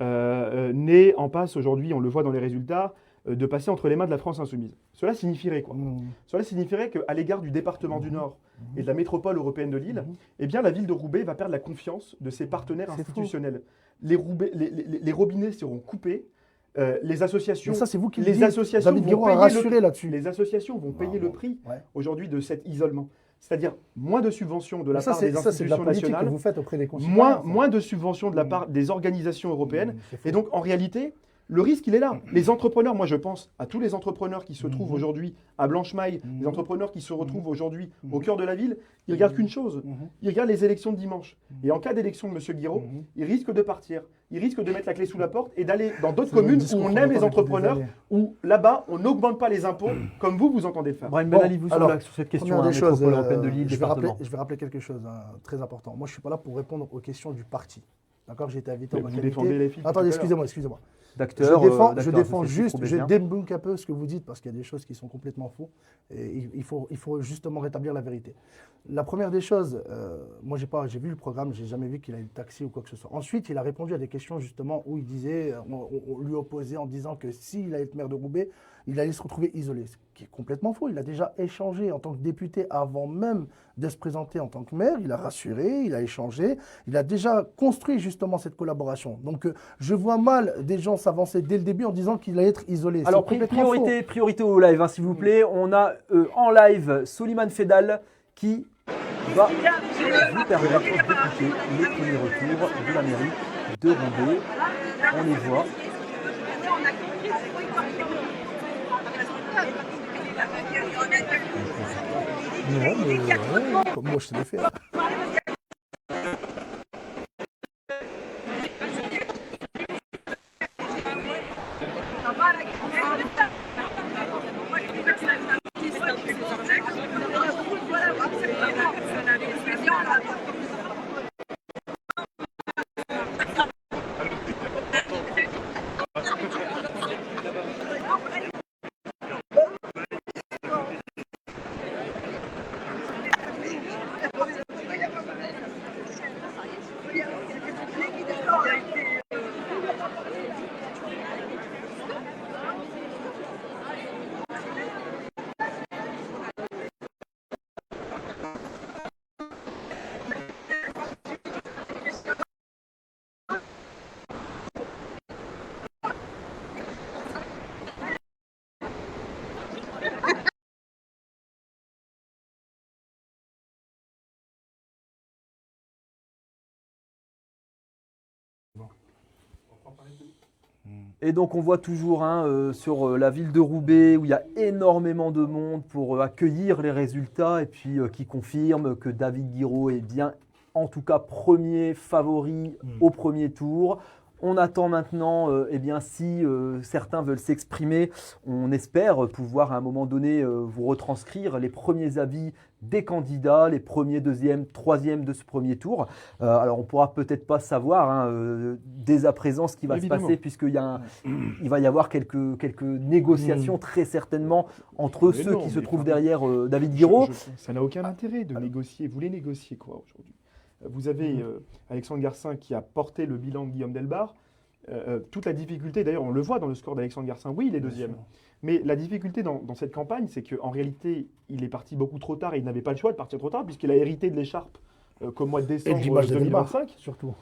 n'est en passe aujourd'hui, on le voit dans les résultats, de passer entre les mains de la France insoumise. Cela signifierait quoi? Cela signifierait qu'à l'égard du département du Nord et de la métropole européenne de Lille, eh bien, la ville de Roubaix va perdre la confiance de ses partenaires C'est institutionnels. Les robinets seront coupés. Les associations, Mais ça, c'est vous qui le les dites. associations David vont Guiraud a payer rassuré là-dessus. les associations vont payer le prix Ouais. aujourd'hui de cet isolement. C'est-à-dire moins de subventions de la Mais ça, part des c'est de la institutions politique que nationales, vous faites auprès des concitoyens. moins de subventions de la part des organisations européennes. C'est faux. Et donc, en réalité, le risque, il est là. Les entrepreneurs, moi je pense à tous les entrepreneurs qui se trouvent aujourd'hui à Blanchemaille, les entrepreneurs qui se retrouvent aujourd'hui au cœur de la ville, ils regardent qu'une chose, ils regardent les élections de dimanche. Et en cas d'élection de M. Guiraud, ils risquent de partir, ils risquent de mettre la clé sous la porte et d'aller dans d'autres C'est le communes où discours on qu'on aime les entend depuis entrepreneurs, des années. où là-bas, on n'augmente pas les impôts comme vous entendez le faire. Brahim Bon, Ben Ali, vous alors, sur cette question, Première des choses, métropole européenne de Lille, je vais département. rappeler quelque chose très important. Moi, je ne suis pas là pour répondre aux questions du parti. D'accord? J'ai été invité en Mais ma vous qualité. défendez les filles. Attendez, excusez-moi. D'acteurs, Je défends juste, je je débunk un peu ce que vous dites parce qu'il y a des choses qui sont complètement fausses. Et il faut justement rétablir la vérité. La première des choses, moi j'ai vu le programme, j'ai jamais vu qu'il a eu le taxi ou quoi que ce soit. Ensuite, il a répondu à des questions justement où il disait, on lui opposait en disant que s'il allait être maire de Roubaix, il allait se retrouver isolé. Ce qui est complètement faux. Il a déjà échangé en tant que député avant même de se présenter en tant que maire. Il a rassuré, il a échangé, il a déjà construit justement cette collaboration. Donc je vois mal des gens s'avancer dès le début en disant qu'il allait être isolé. Alors, C'est complètement faux. priorité au live, hein, s'il vous plaît. On a en live Soliman Fedal qui va vous permettre d'écouter les premiers retours de la mairie de Roubaix. On les voit. Non, mais comme moi je te l'ai fait. Et donc on voit toujours sur la ville de Roubaix où il y a énormément de monde pour accueillir les résultats et puis qui confirme que David Guiraud est bien en tout cas premier favori au premier tour. On attend maintenant, si certains veulent s'exprimer, on espère pouvoir à un moment donné vous retranscrire les premiers avis des candidats, les premiers, deuxièmes, troisièmes de ce premier tour. Alors on ne pourra peut-être pas savoir dès à présent ce qui va Évidemment. se passer puisqu'il il va y avoir quelques négociations très certainement entre Mais ceux non, qui se mais trouvent pardon. derrière David Guiraud. Ça n'a aucun intérêt de négocier. Vous voulez négocier quoi aujourd'hui? Vous avez Alexandre Garcin qui a porté le bilan de Guillaume Delbarre. Toute la difficulté, d'ailleurs on le voit dans le score d'Alexandre Garcin, oui il est deuxième. Mais la difficulté dans cette campagne, c'est qu'en réalité il est parti beaucoup trop tard et il n'avait pas le choix de partir trop tard puisqu'il a hérité de l'écharpe qu'au mois de Et décembre l'image de Delbarre, 2025. surtout.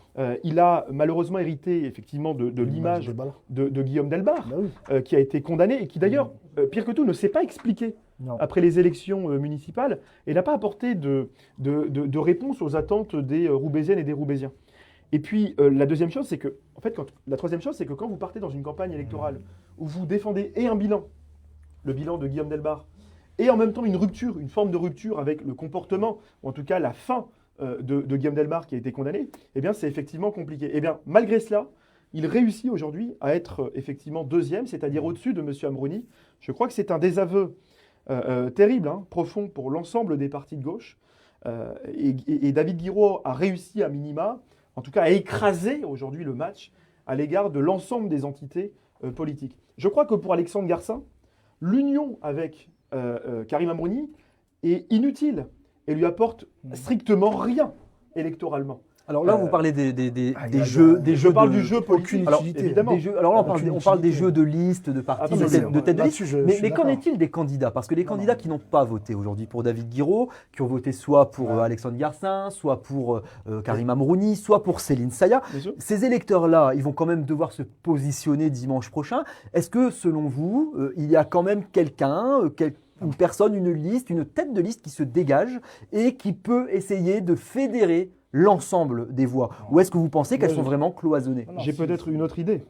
Il a malheureusement hérité effectivement de l'image de Guillaume Delbarre. Bah oui. Qui a été condamné et qui d'ailleurs, pire que tout, ne s'est pas expliqué Non. après les élections municipales et n'a pas apporté de réponse aux attentes des Roubaisiennes et des Roubaisiens. Et puis la troisième chose, c'est que quand vous partez dans une campagne électorale où vous défendez et un bilan, le bilan de Guillaume Delbarre, et en même temps une rupture, une forme de rupture avec le comportement, ou en tout cas la fin de Guillaume Delbarre qui a été condamné, eh bien c'est effectivement compliqué. Eh bien malgré cela, il réussit aujourd'hui à être effectivement deuxième, c'est-à-dire au-dessus de M. Ambroni. Je crois que c'est un désaveu terrible, profond pour l'ensemble des partis de gauche. Et David Guiraud a réussi à minima, en tout cas à écraser aujourd'hui le match à l'égard de l'ensemble des entités politiques. Je crois que pour Alexandre Garcin, l'union avec Karim Amrouni est inutile et lui apporte strictement rien électoralement. Alors là, vous parlez des y a- jeux, Je parle de- du jeu politique, aucune alors, utilité. évidemment. des jeux. Alors là, Aucune on parle des utilité. jeux de liste, de partis, Attendez, de tête de liste. là-dessus, je Mais suis qu'en d'accord. est-il des candidats? Parce que les candidats qui n'ont pas voté aujourd'hui pour David Guiraud, qui ont voté soit pour Alexandre Garcin, soit pour Karim Amrouni, soit pour Céline Saya, Bien sûr. ces électeurs-là, ils vont quand même devoir se positionner dimanche prochain. Est-ce que, selon vous, il y a quand même quelqu'un, une personne, une liste, une tête de liste qui se dégage et qui peut essayer de fédérer l'ensemble des voix? Ou est-ce que vous pensez qu'elles sont vraiment cloisonnées? Non, J'ai si- peut-être une autre idée.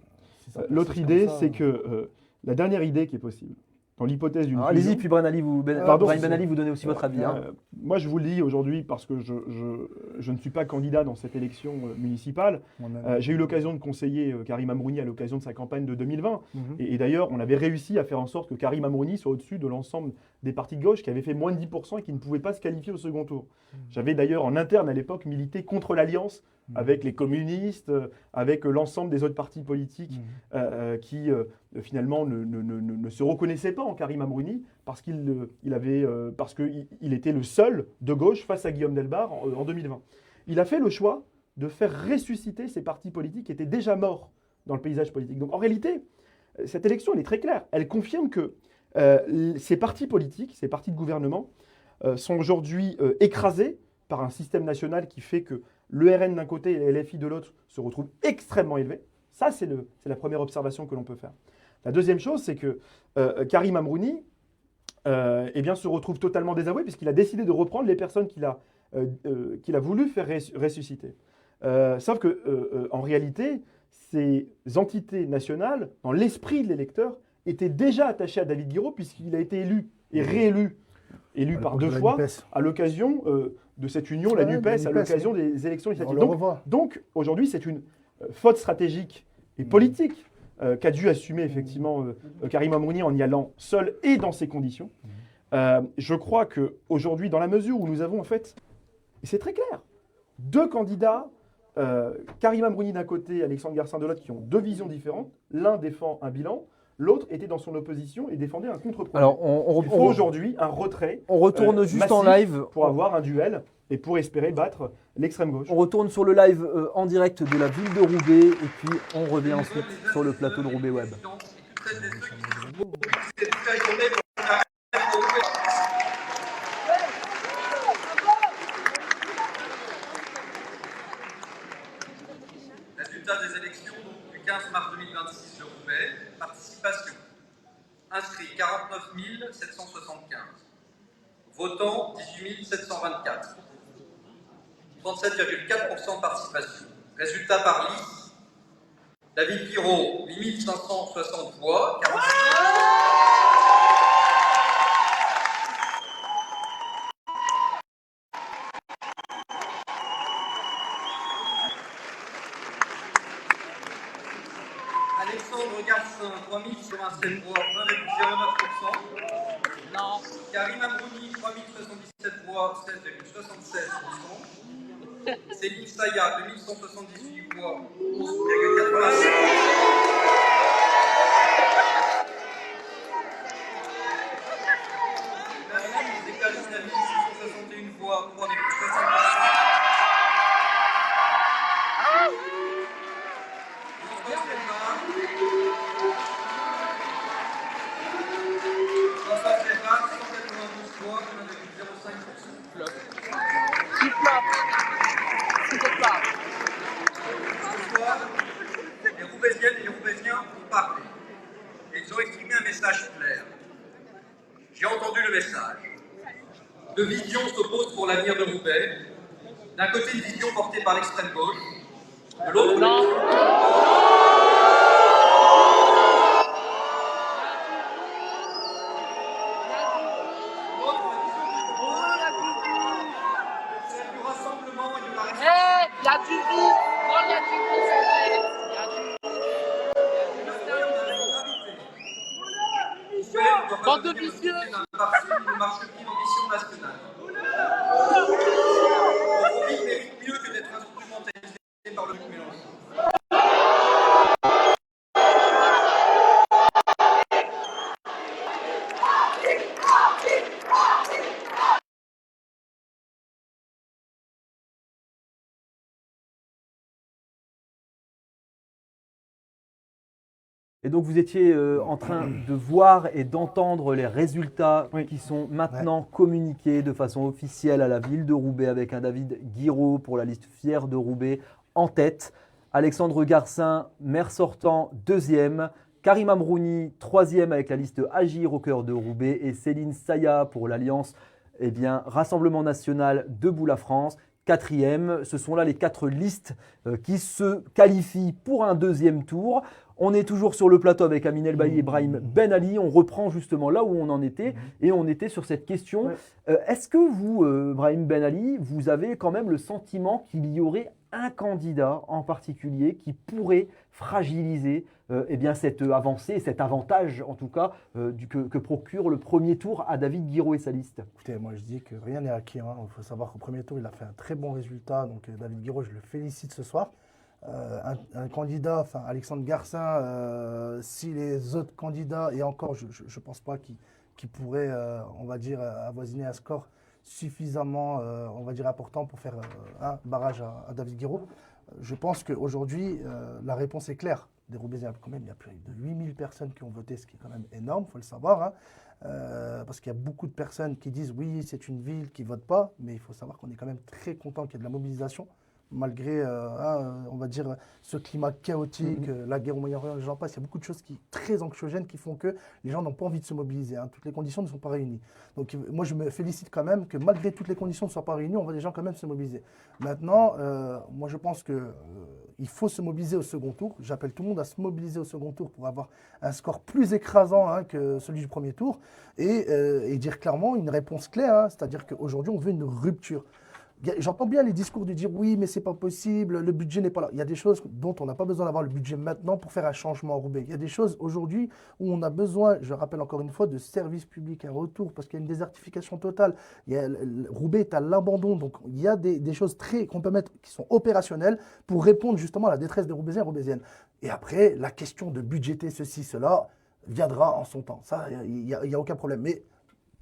si ça L'autre persiste idée, comme ça, c'est que la dernière idée qui est possible, dans l'hypothèse d'une Alors, allez-y, fusion, puis Brian Ali, Pardon, Brahim Ben Ali, vous donnez aussi votre avis. Hein. moi je vous le dis aujourd'hui parce que je ne suis pas candidat dans cette élection municipale. moi-même. J'ai eu l'occasion de conseiller Karim Amrouni à l'occasion de sa campagne de 2020. Mhm. Et d'ailleurs, on avait réussi à faire en sorte que Karim Amrouni soit au-dessus de l'ensemble des partis de gauche qui avaient fait moins de 10% et qui ne pouvaient pas se qualifier au second tour. J'avais d'ailleurs en interne à l'époque milité contre l'alliance avec les communistes, avec l'ensemble des autres partis politiques qui finalement ne se reconnaissaient pas en Karim Amrouni parce parce qu'il était le seul de gauche face à Guillaume Delbar en 2020. Il a fait le choix de faire ressusciter ces partis politiques qui étaient déjà morts dans le paysage politique. Donc en réalité, cette élection, elle est très claire. Elle confirme que ces partis politiques, ces partis de gouvernement, sont aujourd'hui écrasés par un système national qui fait que le RN d'un côté et le LFI de l'autre se retrouvent extrêmement élevés. Ça, c'est la première observation que l'on peut faire. La deuxième chose, c'est que Karim Amrouni eh bien, se retrouve totalement désavoué puisqu'il a décidé de reprendre les personnes qu'il a voulu faire ressusciter. Sauf que, en réalité, ces entités nationales, dans l'esprit de l'électeur, étaient déjà attachées à David Guiraud puisqu'il a été élu et réélu par l'époque deux de la fois NUPES. à l'occasion de cette union, la Ouais, NUPES, la à NUPES, l'occasion oui. des élections On législatives. le revoit. Donc aujourd'hui, c'est une faute stratégique et politique qu'a dû assumer effectivement Karim Amrouni en y allant seul et dans ces conditions. Je crois qu'aujourd'hui, dans la mesure où nous avons en fait, et c'est très clair, deux candidats, Karim Amrouni d'un côté, Alexandre Garcin de l'autre, qui ont deux visions différentes. L'un défend un bilan, l'autre était dans son opposition et défendait un contre-projet. Alors, Il faut aujourd'hui un retrait on retourne juste en massif live. pour avoir un duel et pour espérer battre l'extrême gauche. On retourne sur le live en direct de la ville de Roubaix et puis on revient ensuite sur le plateau de Roubaix Web. Résultat des élections du 15 mars 2026 de Roubaix. Participation. Inscrits 49 775. Votants 18 724. 37,4% de participation. Résultat par liste. David Guiraud, 8 560 voix. 46%. Alexandre Garcin, 3087 voix, 20,09%. Non. Karim Amrouni, 3077 voix, 16,76%. Céline Saya, 2178 voix, 11,87%. Les éclagistes David, 661 voix, 3,60%. François Ferrat, 192 voix, 1,05%. Ce soir, les Roubaisiennes et les Roubaisiens ont parlé. Et ils ont exprimé un message clair. J'ai entendu le message. Deux visions s'opposent pour l'avenir de Roubaix. D'un côté, une vision portée par l'extrême gauche. De l'autre, celle du rassemblement et de la Il y a du vide. Non, il y a du vide, c'est vrai. Il y a du Bande de vicieux. Une marche pied d'ambition nationale. Aujourd'hui, il mérite mieux que d'être instrumentalisé par le Mélenchon. Et donc vous étiez en train de voir et d'entendre les résultats Oui. qui sont maintenant communiqués de façon officielle à la ville de Roubaix avec un David Guiraud pour la liste Fier de Roubaix en tête. Alexandre Garcin, maire sortant, 2e. Karim Amrouni, 3e avec la liste Agir au cœur de Roubaix. Et Céline Saya pour l'alliance Rassemblement National Debout la France. 4e. Ce sont là les 4 listes qui se qualifient pour un 2e tour. On est toujours sur le plateau avec Amine Elbaï et Brahim Ben Ali. On reprend justement là où on en était et on était sur cette question. Ouais. Est-ce que vous, Brahim Ben Ali, vous avez quand même le sentiment qu'il y aurait un candidat en particulier qui pourrait fragiliser cette avancée, cet avantage en tout cas que procure le premier tour à David Guiraud et sa liste? Écoutez, moi je dis que rien n'est acquis. Il faut savoir qu'au premier tour, il a fait un très bon résultat. Donc David Guiraud, je le félicite ce soir. Un candidat, enfin Alexandre Garcin, si les autres candidats, et encore je ne pense pas qu'il pourrait, on va dire, avoisiner un score suffisamment, on va dire, important pour faire un barrage à David Guiraud. Je pense qu'aujourd'hui, la réponse est claire. Des Roubaisiens, quand même, il y a plus de 8000 personnes qui ont voté, ce qui est quand même énorme, il faut le savoir. Parce qu'il y a beaucoup de personnes qui disent oui, c'est une ville qui ne vote pas, mais il faut savoir qu'on est quand même très content qu'il y ait de la mobilisation. Malgré, on va dire, ce climat chaotique, la guerre au Moyen-Orient, j'en passe, il y a beaucoup de choses très anxiogènes qui font que les gens n'ont pas envie de se mobiliser. Toutes les conditions ne sont pas réunies. Donc moi, je me félicite quand même que malgré toutes les conditions ne soient pas réunies, on voit des gens quand même se mobiliser. Maintenant, moi, je pense qu'il faut se mobiliser au second tour. J'appelle tout le monde à se mobiliser au second tour pour avoir un score plus écrasant que celui du premier tour et dire clairement une réponse claire, c'est-à-dire qu'aujourd'hui, on veut une rupture. J'entends bien les discours de dire oui, mais c'est pas possible, le budget n'est pas là. Il y a des choses dont on n'a pas besoin d'avoir le budget maintenant pour faire un changement à Roubaix. Il y a des choses aujourd'hui où on a besoin, je rappelle encore une fois, de services publics, un retour, parce qu'il y a une désertification totale. Roubaix est à l'abandon, donc il y a des choses qu'on peut mettre qui sont opérationnelles pour répondre justement à la détresse des Roubaisiens et Roubaisiennes. Et après, la question de budgéter ceci, cela viendra en son temps. Ça, il n'y a aucun problème. Mais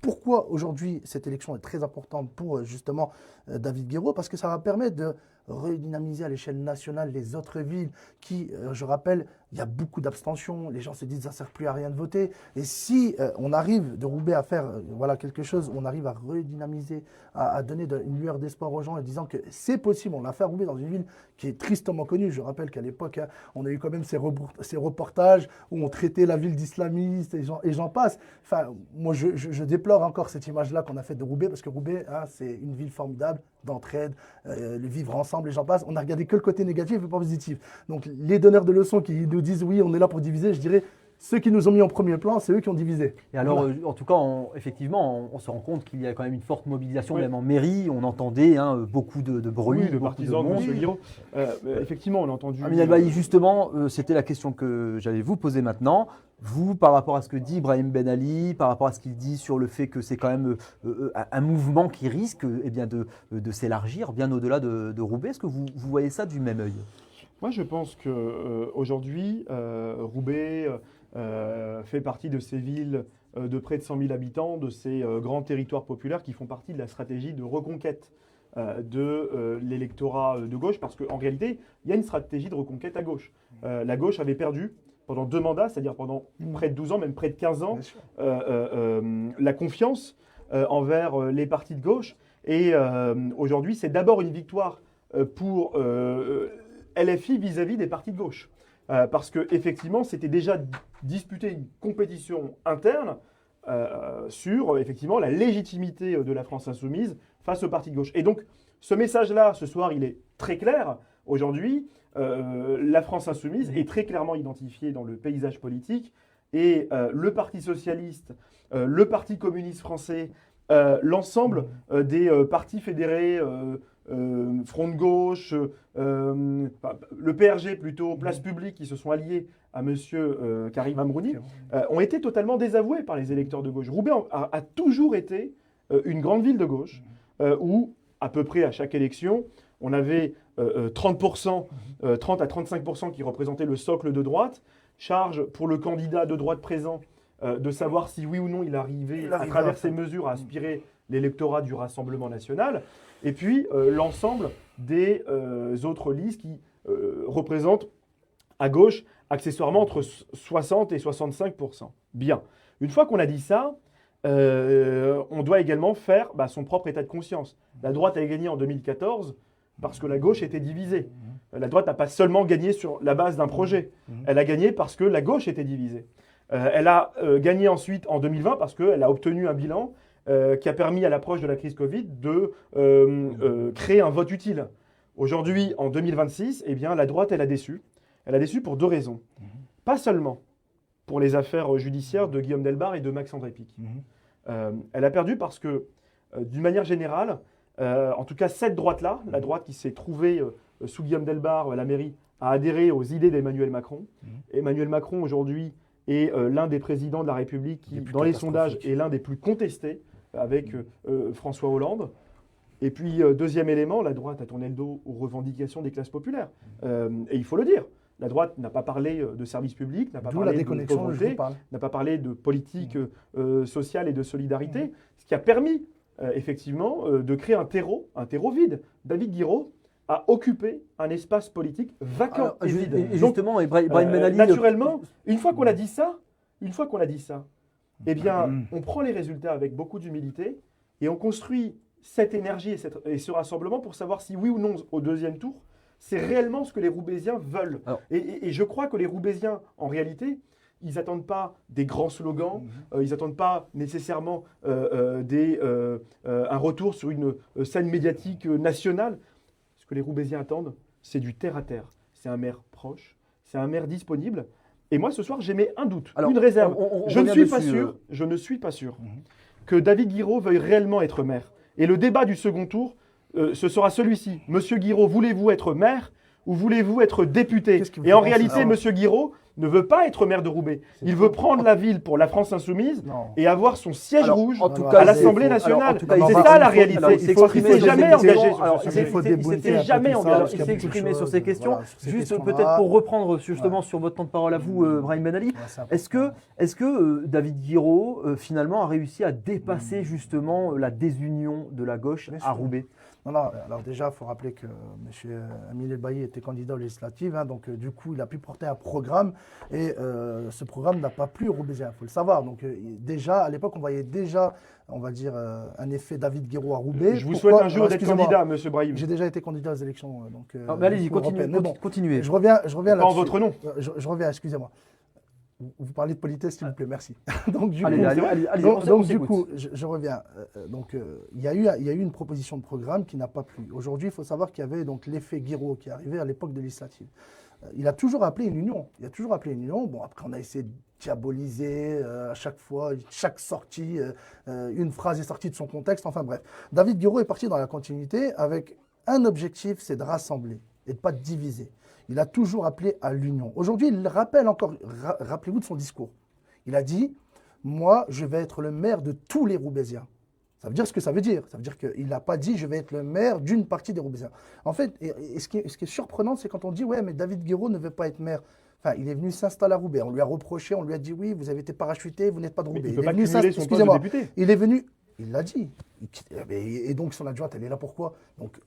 pourquoi aujourd'hui cette élection est très importante pour justement David Guiraud? Parce que ça va permettre de redynamiser à l'échelle nationale les autres villes qui, je rappelle, il y a beaucoup d'abstention, les gens se disent ça ne sert plus à rien de voter. Et si on arrive de Roubaix à faire quelque chose, on arrive à redynamiser, à donner une lueur d'espoir aux gens en disant que c'est possible, on l'a fait à Roubaix dans une ville qui est tristement connue. Je rappelle qu'à l'époque, on a eu quand même ces reportages où on traitait la ville d'islamiste et j'en passe. Enfin, moi, je déplore encore cette image-là qu'on a faite de Roubaix parce que Roubaix, c'est une ville formidable d'entraide, le vivre ensemble, et j'en passe. On n'a regardé que le côté négatif et pas positif. Donc, les donneurs de leçons qui nous disent oui, on est là pour diviser, je dirais, ceux qui nous ont mis en premier plan, c'est eux qui ont divisé. Et alors, en tout cas, effectivement, on se rend compte qu'il y a quand même une forte mobilisation, même en mairie. On entendait beaucoup de bruit, de partisans de M. Guiraud. Effectivement, on a entendu. Amine Elbaï, justement, c'était la question que j'allais vous poser maintenant. Vous, par rapport à ce que dit Brahim Ben Ali, par rapport à ce qu'il dit sur le fait que c'est quand même un mouvement qui risque de s'élargir bien au-delà de Roubaix, est-ce que vous voyez ça du même œil? Moi, je pense qu'aujourd'hui, Roubaix fait partie de ces villes de près de 100 000 habitants, de ces grands territoires populaires qui font partie de la stratégie de reconquête de l'électorat de gauche, parce qu'en réalité, il y a une stratégie de reconquête à gauche. La gauche avait perdu pendant 2 mandats, c'est-à-dire pendant près de 12 ans, même près de 15 ans, la confiance envers les partis de gauche. Et aujourd'hui, c'est d'abord une victoire pour LFI vis-à-vis des partis de gauche. Parce qu'effectivement, c'était déjà disputé une compétition interne sur effectivement la légitimité de la France insoumise face aux partis de gauche. Et donc, ce message-là, ce soir, il est très clair. Aujourd'hui, la France insoumise est très clairement identifiée dans le paysage politique et le Parti socialiste, le Parti communiste français, l'ensemble des partis fédérés, Front de gauche, le PRG plutôt, Place Publique, qui se sont alliés à M. Karim Amrouni, ont été totalement désavoués par les électeurs de gauche. Roubaix a toujours été une grande ville de gauche où, à peu près à chaque élection, on avait 30 à 35% qui représentaient le socle de droite. Charge pour le candidat de droite présent de savoir si oui ou non il arrivait à travers ces mesures à aspirer l'électorat du Rassemblement national. Et puis l'ensemble des autres listes qui représentent À gauche, accessoirement, entre 60 et 65%. Bien. Une fois qu'on a dit ça, on doit également faire son propre état de conscience. La droite a gagné en 2014 parce que la gauche était divisée. La droite n'a pas seulement gagné sur la base d'un projet. Elle a gagné parce que la gauche était divisée. Elle a gagné ensuite en 2020 parce qu'elle a obtenu un bilan qui a permis à l'approche de la crise Covid de créer un vote utile. Aujourd'hui, en 2026, eh bien, la droite, elle a déçu. Elle a déçu pour deux raisons. Pas seulement pour les affaires judiciaires de Guillaume Delbarre et de Max-André Pic. Elle a perdu parce que, d'une manière générale, en tout cas cette droite-là, la droite qui s'est trouvée sous Guillaume Delbarre à la mairie, a adhéré aux idées d'Emmanuel Macron. Emmanuel Macron, aujourd'hui, est l'un des présidents de la République qui, dans les sondages, est l'un des plus contestés avec François Hollande. Et puis, deuxième élément, la droite a tourné le dos aux revendications des classes populaires. Et il faut le dire, la droite n'a pas parlé de services publics, n'a pas parlé de pauvreté, n'a pas parlé de politique sociale et de solidarité, ce qui a permis effectivement de créer un terreau vide. David Guiraud a occupé un espace politique vacant et vide. Et justement, Brahim Ben Ali, naturellement, une fois qu'on a dit ça, eh bien, on prend les résultats avec beaucoup d'humilité et on construit cette énergie et ce rassemblement pour savoir si oui ou non au deuxième tour, c'est réellement ce que les Roubaisiens veulent. Et je crois que les Roubaisiens, en réalité, ils n'attendent pas des grands slogans, ils n'attendent pas nécessairement un retour sur une scène médiatique nationale. Ce que les Roubaisiens attendent, c'est du terre-à-terre. C'est un maire proche, c'est un maire disponible. Et moi, ce soir, j'émets un doute, une réserve. Je ne suis pas sûr que David Guiraud veuille réellement être maire. Et le débat du second tour, ce sera celui-ci. Monsieur Guiraud, voulez-vous être maire ou voulez-vous être député ? Et en réalité, Monsieur Guiraud ne veut pas être maire de Roubaix. Il veut prendre la ville pour la France Insoumise et avoir son siège rouge à l'Assemblée nationale. C'est ça la réalité. Il ne s'est jamais engagé sur ce sujet. Il s'est exprimé sur ces questions. Juste peut-être pour reprendre justement sur votre temps de parole à vous, Brahim Ben Ali, est-ce que David Guiraud finalement a réussi à dépasser justement la désunion de la gauche à Roubaix ? Non, alors déjà, il faut rappeler que M. Amine El-Bailly était candidat aux législatives, donc du coup, il a pu porter un programme et ce programme n'a pas plu aux Roubaisiens, il faut le savoir. Donc déjà, à l'époque, on voyait déjà, on va dire, un effet David Guiraud à Roubaix. Je vous souhaite un jour d'être candidat, M. Brahim. J'ai déjà été candidat aux élections. Mais allez-y, continuez. Je reviens là-dessus. Pas en votre nom. Je reviens, excusez-moi. Vous parlez de politesse, s'il vous plaît, merci. Donc, du coup, je reviens. Il y a eu une proposition de programme qui n'a pas plu. Aujourd'hui, il faut savoir qu'il y avait donc l'effet Guiraud qui est arrivé à l'époque de législative. Il a toujours appelé une union. Bon, après, on a essayé de diaboliser à chaque fois, chaque sortie, une phrase est sortie de son contexte. Enfin bref, David Guiraud est parti dans la continuité avec un objectif, c'est de rassembler et de ne pas diviser. Il a toujours appelé à l'union. Aujourd'hui, il rappelle encore, rappelez-vous de son discours. Il a dit, moi, je vais être le maire de tous les Roubaisiens. Ça veut dire ce que ça veut dire. Ça veut dire qu'il n'a pas dit, je vais être le maire d'une partie des Roubaisiens. En fait, ce qui est surprenant, c'est quand on dit, ouais, mais David Guiraud ne veut pas être maire. Enfin, il est venu s'installer à Roubaix. On lui a reproché, on lui a dit, oui, vous avez été parachuté, vous n'êtes pas de Roubaix. Il ne peut pas cumuler son poste de député. Il est venu, il l'a dit. Et donc, son adjointe, elle est là pourquoi ? Donc,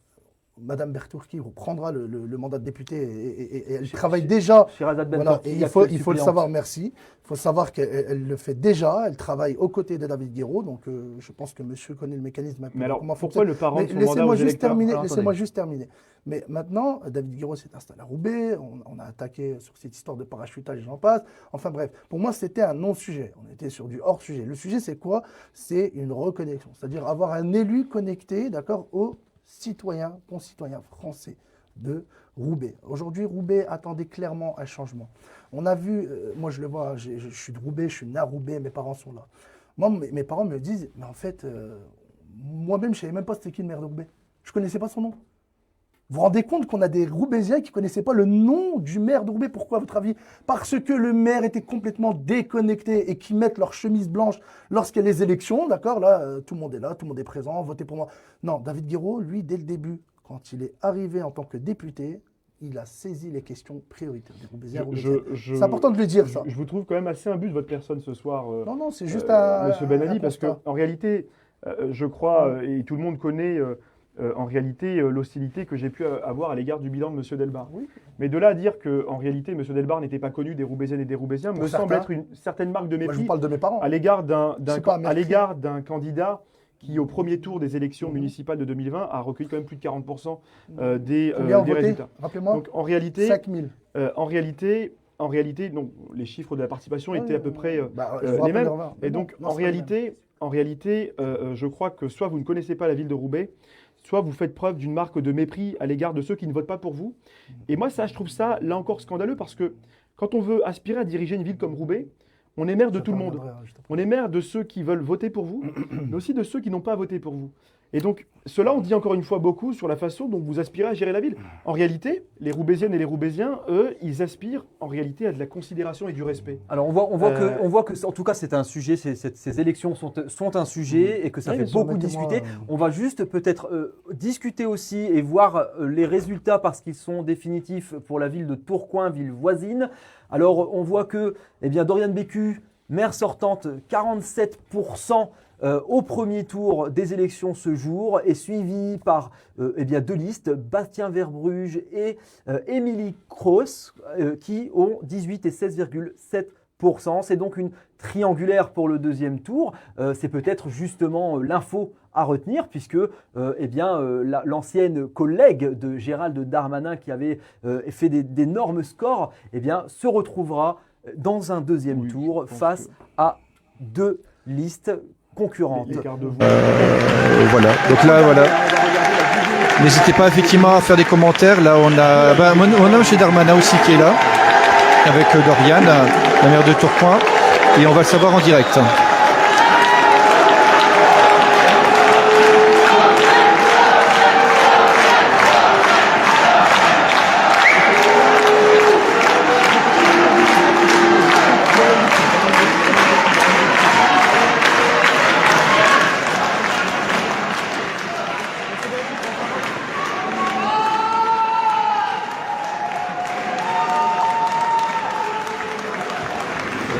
Madame Bertourki reprendra le mandat de député et elle travaille déjà. Voilà, et il faut le savoir, merci. Il faut savoir qu'elle le fait déjà. Elle travaille aux côtés de David Guiraud. Donc, je pense que monsieur connaît le mécanisme. Mais alors, pourquoi le parent de son mandat aux électeurs ? Laissez-moi juste terminer. Mais maintenant, David Guiraud s'est installé à Roubaix. On a attaqué sur cette histoire de parachutage et j'en passe. Enfin bref, pour moi, c'était un non-sujet. On était sur du hors-sujet. Le sujet, c'est quoi ? C'est une reconnexion. C'est-à-dire avoir un élu connecté, d'accord, concitoyens français de Roubaix. Aujourd'hui, Roubaix attendait clairement un changement. On a vu, moi je le vois, je suis de Roubaix, je suis né à Roubaix, mes parents sont là. Moi, mes parents me disent, mais en fait, moi-même, je ne savais même pas c'était qui le maire de Roubaix. Je ne connaissais pas son nom. Vous vous rendez compte qu'on a des Roubaisiens qui ne connaissaient pas le nom du maire de Roubaix. Pourquoi, à votre avis ? Parce que le maire était complètement déconnecté et qu'ils mettent leur chemise blanche lorsqu'il y a les élections. D'accord ? Là, tout le monde est là, tout le monde est présent, votez pour moi. Non, David Guiraud, lui, dès le début, quand il est arrivé en tant que député, il a saisi les questions prioritaires des Roubaisiens. C'est important de le dire, ça. Je vous trouve quand même assez imbu de votre personne ce soir, non, c'est juste un... Monsieur Ben Ali, parce qu'en réalité, je crois, et tout le monde connaît en réalité l'hostilité que j'ai pu avoir à l'égard du bilan de M. Delbar. Mais de là à dire qu'en réalité M. Delbar n'était pas connu des Roubaisiennes et des Roubaisiens me semble être une certaine marque de Moi, je mépris vous parle de mes parents. à l'égard d'un à l'égard d'un candidat qui, au premier tour des élections municipales de 2020, a recueilli quand même plus de 40% des résultats. Rappelez-moi. Donc en réalité, 5000. En réalité, non, les chiffres de la participation étaient à peu près je vous les mêmes. rappelle, Et donc, non, en réalité, je crois que soit vous ne connaissez pas la ville de Roubaix, soit vous faites preuve d'une marque de mépris à l'égard de ceux qui ne votent pas pour vous. Et moi, je trouve ça, là encore, scandaleux, parce que quand on veut aspirer à diriger une ville comme Roubaix, on est maire de tout le monde. On est maire de ceux qui veulent voter pour vous, mais aussi de ceux qui n'ont pas voté pour vous. Et donc, cela, on dit encore une fois beaucoup sur la façon dont vous aspirez à gérer la ville. En réalité, les Roubaisiennes et les Roubaisiens, eux, ils aspirent en réalité à de la considération et du respect. Alors on voit que en tout cas c'est un sujet, ces élections sont un sujet et que ça fait beaucoup discuter. On va juste peut-être discuter aussi et voir les résultats parce qu'ils sont définitifs pour la ville de Tourcoing, ville voisine. Alors on voit que Doriane Bécu, maire sortante, 47% au premier tour des élections ce jour, est suivi par deux listes, Bastien Verbruge et Émilie Kroos, qui ont 18 et 16,7%. C'est donc une triangulaire pour le deuxième tour. C'est peut-être justement l'info à retenir puisque l'ancienne collègue de Gérald Darmanin qui avait fait d'énormes scores se retrouvera dans un deuxième tour face à deux listes concurrentes. Voilà, donc là, voilà. N'hésitez pas effectivement à faire des commentaires. Là, on a M. Darmanin aussi qui est là, avec Doriane, la maire de Tourcoing, et on va le savoir en direct.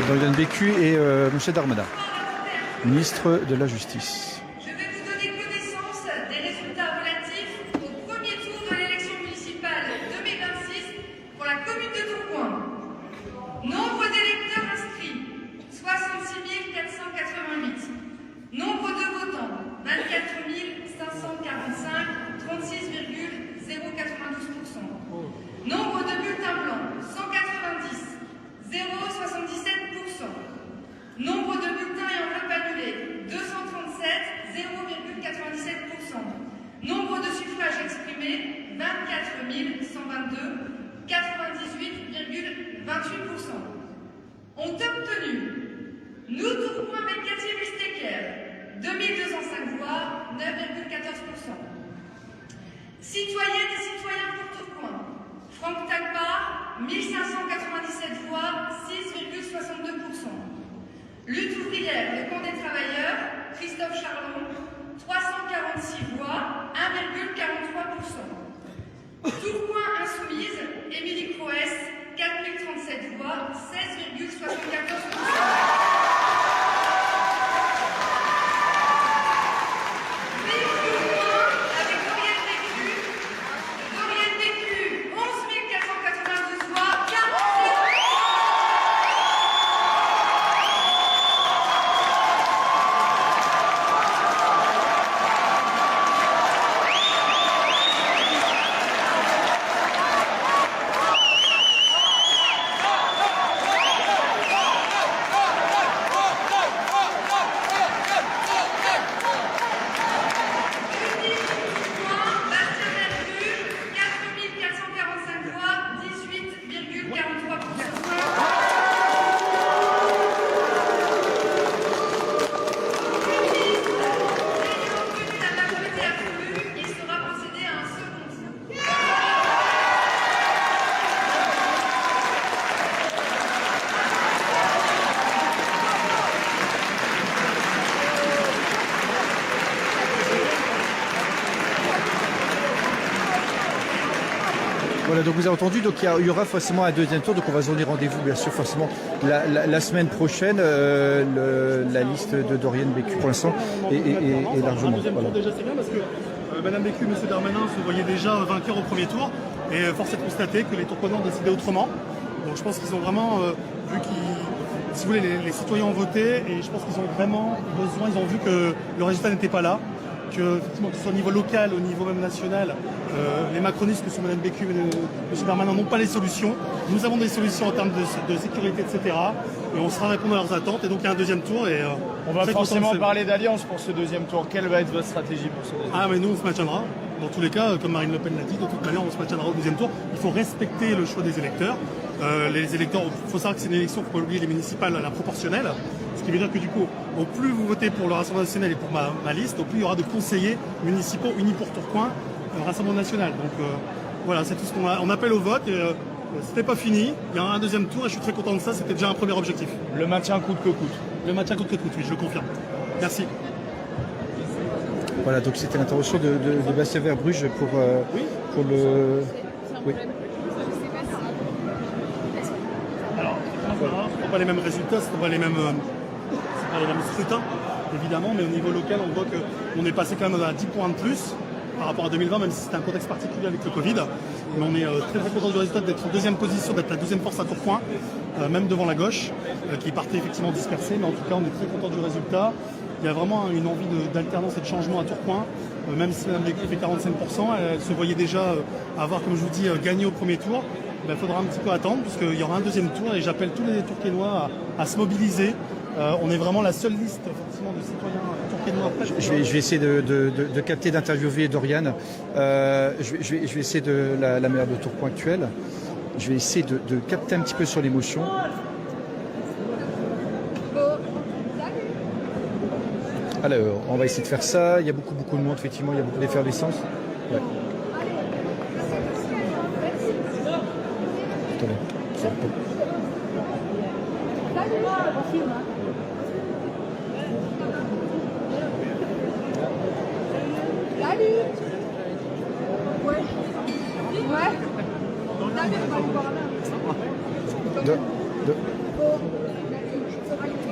Doriane Bécu et M. Darmanin, ministre de la Justice. Je vais vous donner connaissance des résultats relatifs au premier tour de l'élection municipale 2026 pour la commune de Tourcoing. Nombre d'électeurs inscrits, 66 488. Nombre de votants, 24 545, 36,092%. Nombre de bulletins blancs, 190, 0,77%. Nombre de bulletins et enveloppes annulées, 237, 0,97%. Nombre de suffrages exprimés, 24 122, 98,28%. Ont obtenu nous Tourcoing Belgatier Mustecker, 2205 voix, 9,14%. Citoyennes et citoyens pour Tourcoing, Franck Talpar, 1597 voix, 6,62%. Lutte ouvrière, le camp des travailleurs, Christophe Charlon, 346 voix, 1,43%. Tourcoing insoumise, Émilie Kroes, 4037 voix, 16,74%. Voilà, donc vous avez entendu, donc il y aura forcément un deuxième tour, donc on va se donner rendez-vous bien sûr forcément la semaine prochaine. La liste de Doriane Bécu pour l'instant est largement. Voilà. Déjà c'est bien parce que Madame Bécu et M. Darmanin se voyaient déjà vainqueurs au premier tour. Et force est de constater que les Tourcoingais ont décidé autrement. Donc je pense qu'ils ont vraiment vu qu'ils, si vous voulez, les citoyens ont voté et je pense qu'ils ont vraiment besoin, ils ont vu que le résultat n'était pas là. Que, effectivement, que ce soit au niveau local, au niveau même national, les macronistes que sont Mme Bécu et M. Darmanin n'ont pas les solutions. Nous avons des solutions en termes de sécurité, etc. Et on sera répondre à leurs attentes. Et donc il y a un deuxième tour. Et, on va forcément parler d'alliance pour ce deuxième tour. Quelle va être votre stratégie pour ce deuxième tour? Ah, mais nous, on se maintiendra. Dans tous les cas, comme Marine Le Pen l'a dit, de toute manière, on se maintiendra au deuxième tour. Il faut respecter le choix des électeurs. Les électeurs, il faut savoir que c'est une élection, il ne faut pas oublier les municipales à la proportionnelle. Ce qui veut dire que du coup, au plus vous votez pour le Rassemblement national et pour ma liste, au plus il y aura de conseillers municipaux unis pour Tourcoing, Rassemblement national. Donc voilà, c'est tout ce qu'on a. On appelle au vote. C'était pas fini. Il y a un deuxième tour et je suis très content de ça. C'était déjà un premier objectif. Le maintien coûte que coûte. Le maintien coûte que coûte, oui, je le confirme. Merci. Voilà, donc c'était l'intervention de Bastien Verbruge pour le. Oui. Alors, ce ne pas les mêmes résultats, ce ne sont pas les mêmes scrutins, évidemment, mais au niveau local, on voit qu'on est passé quand même à 10 points de plus par rapport à 2020, même si c'était un contexte particulier avec le Covid. Mais on est très très content du résultat, d'être en deuxième position, d'être la deuxième force à Tourcoing, même devant la gauche, qui partait effectivement dispersée, mais en tout cas, on est très content du résultat. Il y a vraiment une envie d'alternance et de changement à Tourcoing, même si Mme Bécu fait 45%, elle se voyait déjà avoir, comme je vous dis, gagné au premier tour. Il faudra un petit peu attendre puisqu'il y aura un deuxième tour et j'appelle tous les Tourquenois à se mobiliser. On est vraiment la seule liste effectivement de citoyens tourquenois. Je vais essayer de capter, d'interviewer Doriane. Je vais essayer de la maire de Tourcoing actuelle. Je vais essayer de capter un petit peu sur l'émotion. Alors, on va essayer de faire ça. Il y a beaucoup de monde, effectivement, il y a beaucoup d'effervescence. Ouais. Attendez.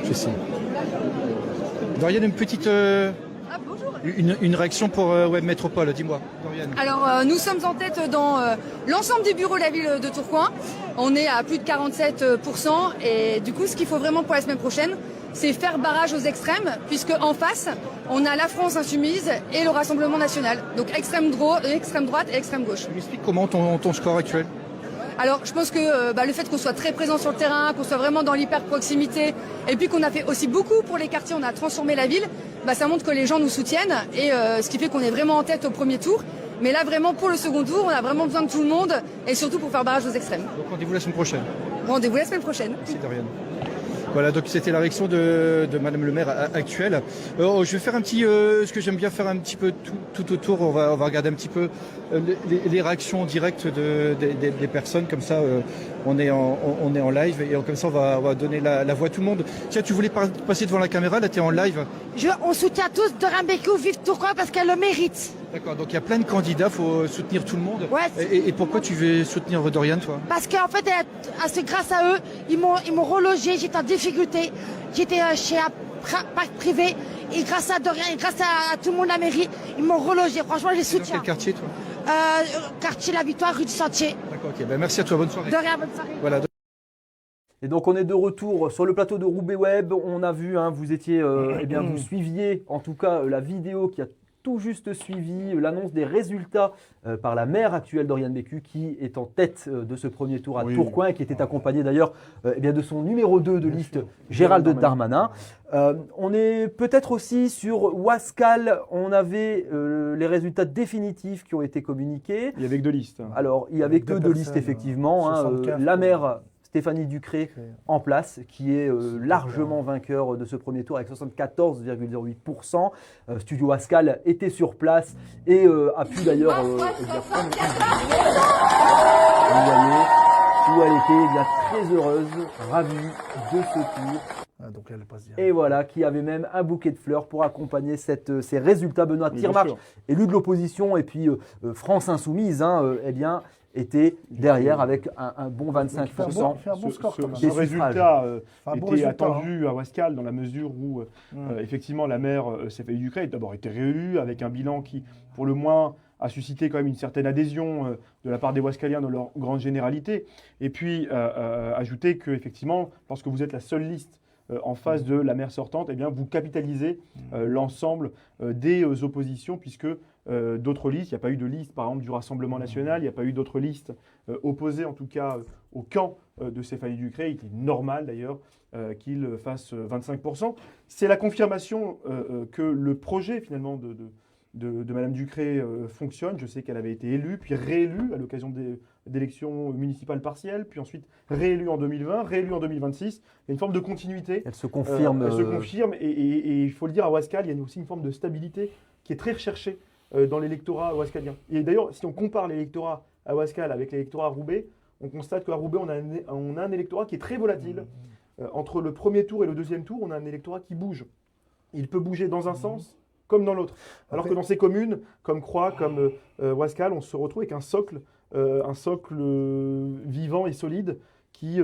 J'essaie. Doriane, une petite une réaction pour Web Métropole, dis-moi. Doriane. Alors nous sommes en tête dans l'ensemble des bureaux de la ville de Tourcoing. On est à plus de 47% et du coup ce qu'il faut vraiment pour la semaine prochaine, c'est faire barrage aux extrêmes, puisque en face, on a la France insoumise et le Rassemblement national. Donc extrême droite et extrême gauche. Tu m'expliques comment ton score actuel? Alors je pense que le fait qu'on soit très présent sur le terrain, qu'on soit vraiment dans l'hyper-proximité, et puis qu'on a fait aussi beaucoup pour les quartiers, on a transformé la ville, ça montre que les gens nous soutiennent, et ce qui fait qu'on est vraiment en tête au premier tour. Mais là vraiment pour le second tour, on a vraiment besoin de tout le monde, et surtout pour faire barrage aux extrêmes. Donc rendez-vous la semaine prochaine. Rendez-vous la semaine prochaine. Merci Doriane. Voilà, donc c'était la réaction de Madame le maire actuelle. Je vais faire un petit, ce que j'aime bien faire un petit peu tout autour. On va regarder un petit peu les réactions directes des personnes. Comme ça, on est en live et comme ça, on va donner la voix à tout le monde. Tiens, tu voulais passer devant la caméra, là, tu es en live. On soutient tous Doriane Bécu, vive Tourcoing parce qu'elle le mérite. D'accord, donc il y a plein de candidats, il faut soutenir tout le monde. Ouais, et pourquoi tu veux soutenir Doriane, toi? Parce qu'en fait, c'est grâce à eux, ils m'ont relogé, j'étais en difficulté, j'étais chez un parc privé, et grâce à Doriane, et grâce à tout le monde de la mairie, ils m'ont relogé. Franchement, je les soutiens. Dans quel quartier, toi? Quartier La Victoire, rue du Sentier. D'accord, ok, merci à toi, bonne soirée. De rien, bonne soirée. Voilà. Et donc on est de retour sur le plateau de Roubaix Web. On a vu, vous étiez, vous suiviez en tout cas la vidéo qui a tout juste suivi l'annonce des résultats par la maire actuelle Doriane Bécu qui est en tête de ce premier tour à Tourcoing et qui était accompagnée d'ailleurs de son numéro 2 de liste, Gérald Darmanin. On est peut-être aussi sur Wascal, on avait les résultats définitifs qui ont été communiqués. Il y avait que deux listes. Alors il y avait que deux listes effectivement. La maire Stéphanie Ducré en place, qui est largement vainqueur de ce premier tour avec 74,08%. Studio Wascal était sur place et a pu d'ailleurs prendre. Vous voyez où elle était, très heureuse, ravie de ce tour. Donc elle passe direct. Et voilà, qui avait même un bouquet de fleurs pour accompagner ces résultats. Benoît Tirmarche, élu de l'opposition, et puis France Insoumise, était derrière avec un bon 25%. fait un bon score, quand même. Ce des résultat Enfin, un bon était résultat, attendu à Ouascal dans la mesure où, effectivement, la maire Stéphanie Ducret a d'abord été réélue avec un bilan qui, pour le moins, a suscité quand même une certaine adhésion de la part des Ouascaliens dans leur grande généralité. Et puis, ajouter qu'effectivement, lorsque vous êtes la seule liste en face de la maire sortante, eh bien, vous capitalisez l'ensemble des oppositions, puisque d'autres listes, il n'y a pas eu de liste, par exemple, du Rassemblement national, il n'y a pas eu d'autres listes opposées, en tout cas, au camp de Stéphanie Ducret. Il était normal, d'ailleurs, qu'il fasse 25%. C'est la confirmation que le projet, finalement, de Mme Ducret fonctionne. Je sais qu'elle avait été élue, puis réélue à l'occasion d'élections municipales partielles, puis ensuite réélue en 2020, réélue en 2026. Il y a une forme de continuité. Elle se confirme. Elle se confirme, et il faut le dire, à Ouascal, il y a aussi une forme de stabilité qui est très recherchée dans l'électorat ouascalien. Et d'ailleurs, si on compare l'électorat à Ouascal avec l'électorat à Roubaix, on constate qu'à Roubaix, on a un électorat qui est très volatile. Entre le premier tour et le deuxième tour, on a un électorat qui bouge. Il peut bouger dans un sens comme dans l'autre. Alors que dans ces communes, comme Croix, comme Ouascal, on se retrouve avec un socle vivant et solide qui,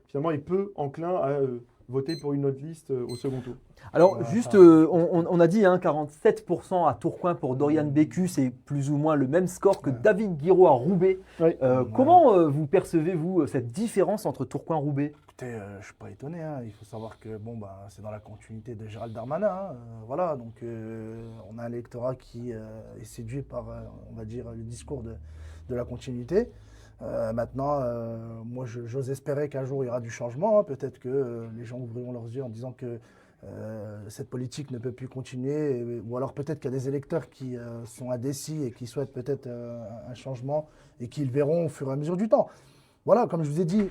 finalement, est peu enclin à voter pour une autre liste au second tour. Alors, juste, on a dit 47% à Tourcoing pour Doriane Bécu, c'est plus ou moins le même score que David Guiraud à Roubaix. Oui. Comment vous percevez-vous cette différence entre Tourcoing et Roubaix ? Écoutez, je ne suis pas étonné. Il faut savoir que c'est dans la continuité de Gérald Darmanin. Voilà, donc on a un électorat qui est séduit par, on va dire, le discours de la continuité. Maintenant, moi, j'ose espérer qu'un jour, il y aura du changement. Peut-être que les gens ouvriront leurs yeux en disant que cette politique ne peut plus continuer. Ou alors peut-être qu'il y a des électeurs qui sont indécis et qui souhaitent peut-être un changement et qui le verront au fur et à mesure du temps. Voilà, comme je vous ai dit,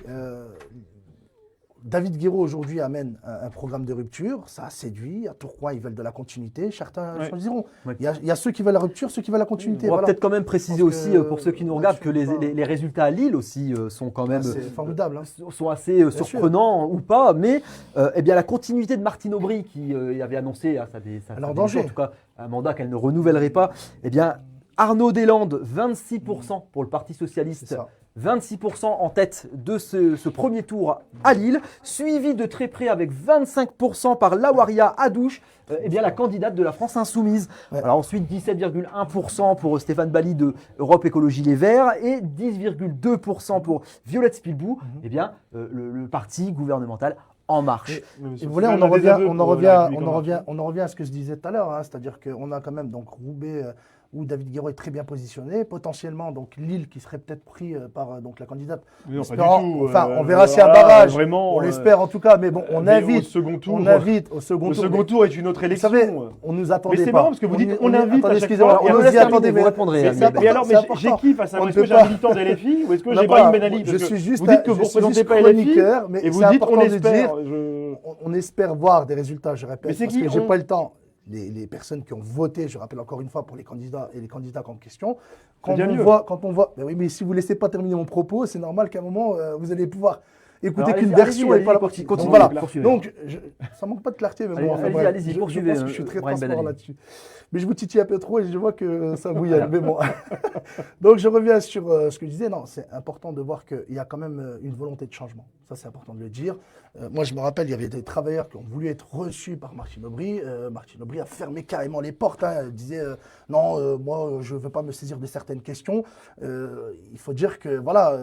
David Guiraud aujourd'hui amène un programme de rupture, ça a séduit. À Tourcoing, ils veulent de la continuité. Certains choisiront. Il y a ceux qui veulent la rupture, ceux qui veulent la continuité. On va peut-être quand même préciser aussi, pour ceux qui nous regardent, que les résultats à Lille aussi sont quand même formidable, sont assez surprenants ou pas. Mais eh bien, la continuité de Martine Aubry, qui avait annoncé, ça en danger. En tout cas, un mandat qu'elle ne renouvellerait pas, eh bien, Arnaud Deslandes, 26% pour le Parti Socialiste. 26% en tête de ce premier tour à Lille, suivi de très près avec 25% par Lawaria Adouche, eh bien la candidate de la France Insoumise. Alors ensuite 17,1% pour Stéphane Bally de Europe Écologie Les Verts et 10,2% pour Violette Spilbou, eh bien le parti gouvernemental En Marche. Et vous voulez, on en revient à ce que je disais tout à l'heure, c'est-à-dire qu'on a quand même donc Roubaix où David Guiraud est très bien positionné, potentiellement donc Lille qui serait peut-être pris par donc la candidate. Oui, pas du tout. Enfin, on verra s'il y a un barrage. Vraiment, on l'espère en tout cas, mais bon, on invite. Au second tour. On invite au second tour. Le second tour est une autre élection. Vous savez, on nous attendait pas. Mais c'est marrant parce que vous dites on invite. Attendez, excusez-moi, on nous y attendait, vous répondrez. Mais alors, j'ai qui face à moi? Est-ce que j'ai un militant de LFI ou est-ce que j'ai Brahim Ben Ali? Je suis juste. Vous dites que vous ne représentez pas LFI et vous dites on espère. On espère voir des résultats, je répète, parce que j'ai pas le temps. Les personnes qui ont voté, je rappelle encore une fois pour les candidats et les candidats en question, quand on voit, ben oui, mais si vous ne laissez pas terminer mon propos, c'est normal qu'à un moment, vous allez pouvoir écouter qu'une version et pas la partie. Donc voilà, donc ça manque pas de clarté, mais bon, allez-y, poursuivez. Je pense que je suis très transparent là-dessus. Mais je vous titille un peu trop et je vois que ça bouillonne, mais bon. Donc je reviens sur ce que je disais, non, c'est important de voir qu'il y a quand même une volonté de changement. Ça, c'est important de le dire. Moi, je me rappelle, il y avait des travailleurs qui ont voulu être reçus par Martine Aubry. Martine Aubry a fermé carrément les portes. Elle disait non, moi, je ne veux pas me saisir de certaines questions. Il faut dire que, voilà,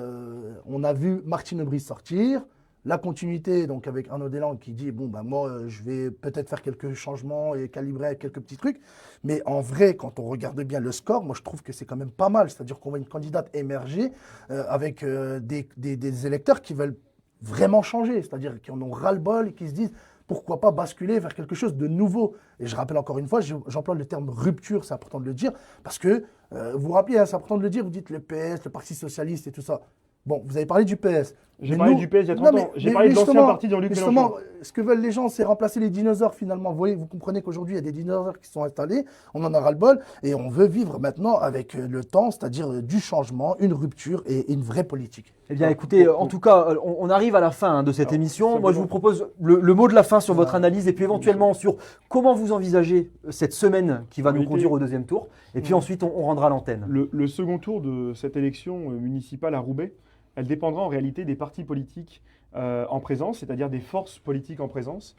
on a vu Martine Aubry sortir. La continuité, donc avec Arnaud Deslandes qui dit bon ben moi je vais peut-être faire quelques changements et calibrer quelques petits trucs, mais en vrai quand on regarde bien le score, moi je trouve que c'est quand même pas mal, c'est-à-dire qu'on voit une candidate émerger avec des électeurs qui veulent vraiment changer, c'est-à-dire qui en ont ras-le-bol et qui se disent pourquoi pas basculer vers quelque chose de nouveau. Et je rappelle encore une fois, j'emploie le terme rupture, c'est important de le dire, parce que vous vous rappelez, c'est important de le dire, vous dites le PS, le Parti Socialiste et tout ça. Bon, vous avez parlé du PS. J'ai parlé du PS il y a 30 ans. J'ai parlé de l'ancien parti de Jean-Luc Mélenchon. Ce que veulent les gens, c'est remplacer les dinosaures finalement. Vous voyez, vous comprenez qu'aujourd'hui, il y a des dinosaures qui sont installés, on en a ras-le-bol, et on veut vivre maintenant avec le temps, c'est-à-dire du changement, une rupture et une vraie politique. Eh bien écoutez, en tout cas, on arrive à la fin de cette émission. Moi, je vous propose le mot de la fin sur votre analyse et puis éventuellement sur comment vous envisagez cette semaine qui va nous conduire au deuxième tour. Et puis ensuite, on rendra l'antenne. Le second tour de cette élection municipale à Roubaix, elle dépendra en réalité des partis politiques en présence, c'est-à-dire des forces politiques en présence.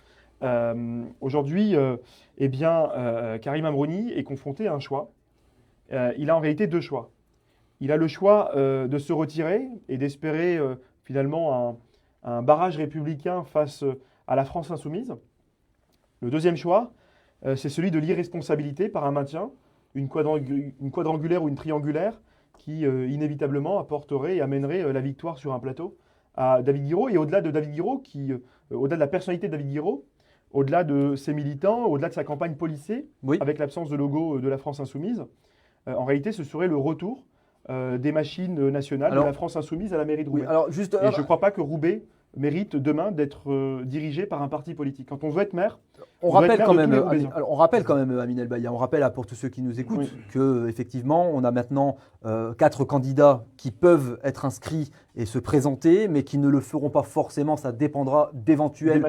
Aujourd'hui, Karim Amroni est confronté à un choix. Il a en réalité deux choix. Il a le choix de se retirer et d'espérer finalement un barrage républicain face à la France insoumise. Le deuxième choix, c'est celui de l'irresponsabilité par un maintien, une quadrangulaire ou une triangulaire qui inévitablement apporterait et amènerait la victoire sur un plateau à David Guiraud. Et au-delà de David Guiraud, au-delà de la personnalité de David Guiraud, au-delà de ses militants, au-delà de sa campagne policée, avec l'absence de logo de la France insoumise, en réalité, ce serait le retour des machines nationales de la France insoumise à la mairie de Roubaix. Alors, juste, et je ne crois pas que Roubaix mérite demain d'être dirigé par un parti politique. Quand on veut être maire, on rappelle quand même, Amine El Baya, on rappelle pour tous ceux qui nous écoutent que effectivement, on a maintenant 4 candidats qui peuvent être inscrits et se présenter, mais qui ne le feront pas forcément. Ça dépendra d'éventuelles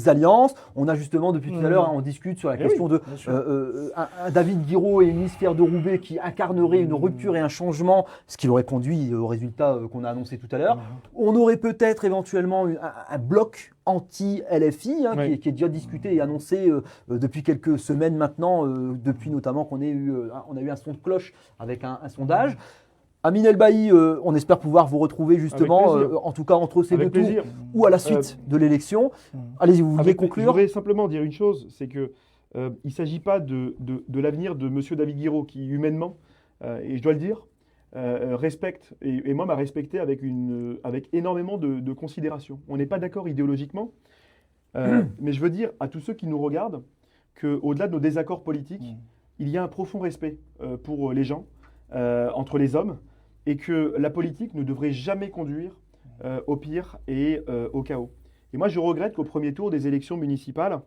alliances. On a justement depuis tout à l'heure, on discute sur la question de un David Guiraud et une liste fière de Roubaix qui incarnerait une rupture et un changement, ce qui aurait conduit au résultat qu'on a annoncé tout à l'heure. On aurait peut-être éventuellement un bloc anti-LFI qui est déjà discuté et annoncé depuis quelques semaines maintenant, depuis notamment qu'on a eu un son de cloche avec un sondage. Amine El Bailly, on espère pouvoir vous retrouver justement, en tout cas entre ces deux tours ou à la suite de l'élection. Allez-y, vous vouliez conclure? Je voudrais simplement dire une chose, c'est que il ne s'agit pas de l'avenir de M. David Guiraud qui humainement, et je dois le dire, respecte, et moi m'a respecté avec énormément de considération. On n'est pas d'accord idéologiquement, mais je veux dire à tous ceux qui nous regardent qu'au-delà de nos désaccords politiques, il y a un profond respect pour les gens, entre les hommes, et que la politique ne devrait jamais conduire au pire et au chaos. Et moi je regrette qu'au premier tour des élections municipales,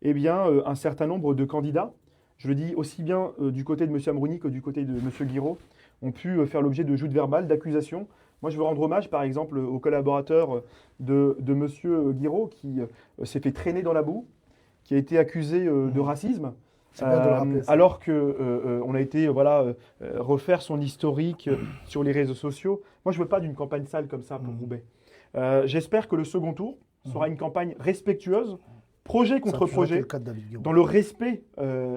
un certain nombre de candidats, je le dis aussi bien du côté de M. Amroni que du côté de M. Guiraud, ont pu faire l'objet de joutes verbales, d'accusations. Moi, je veux rendre hommage, par exemple, aux collaborateurs de M. Guiraud qui s'est fait traîner dans la boue, qui a été accusé de racisme, alors qu'on a été refaire son historique sur les réseaux sociaux. Moi, je ne veux pas d'une campagne sale comme ça pour Roubaix. J'espère que le second tour sera une campagne respectueuse, projet contre projet, dans le respect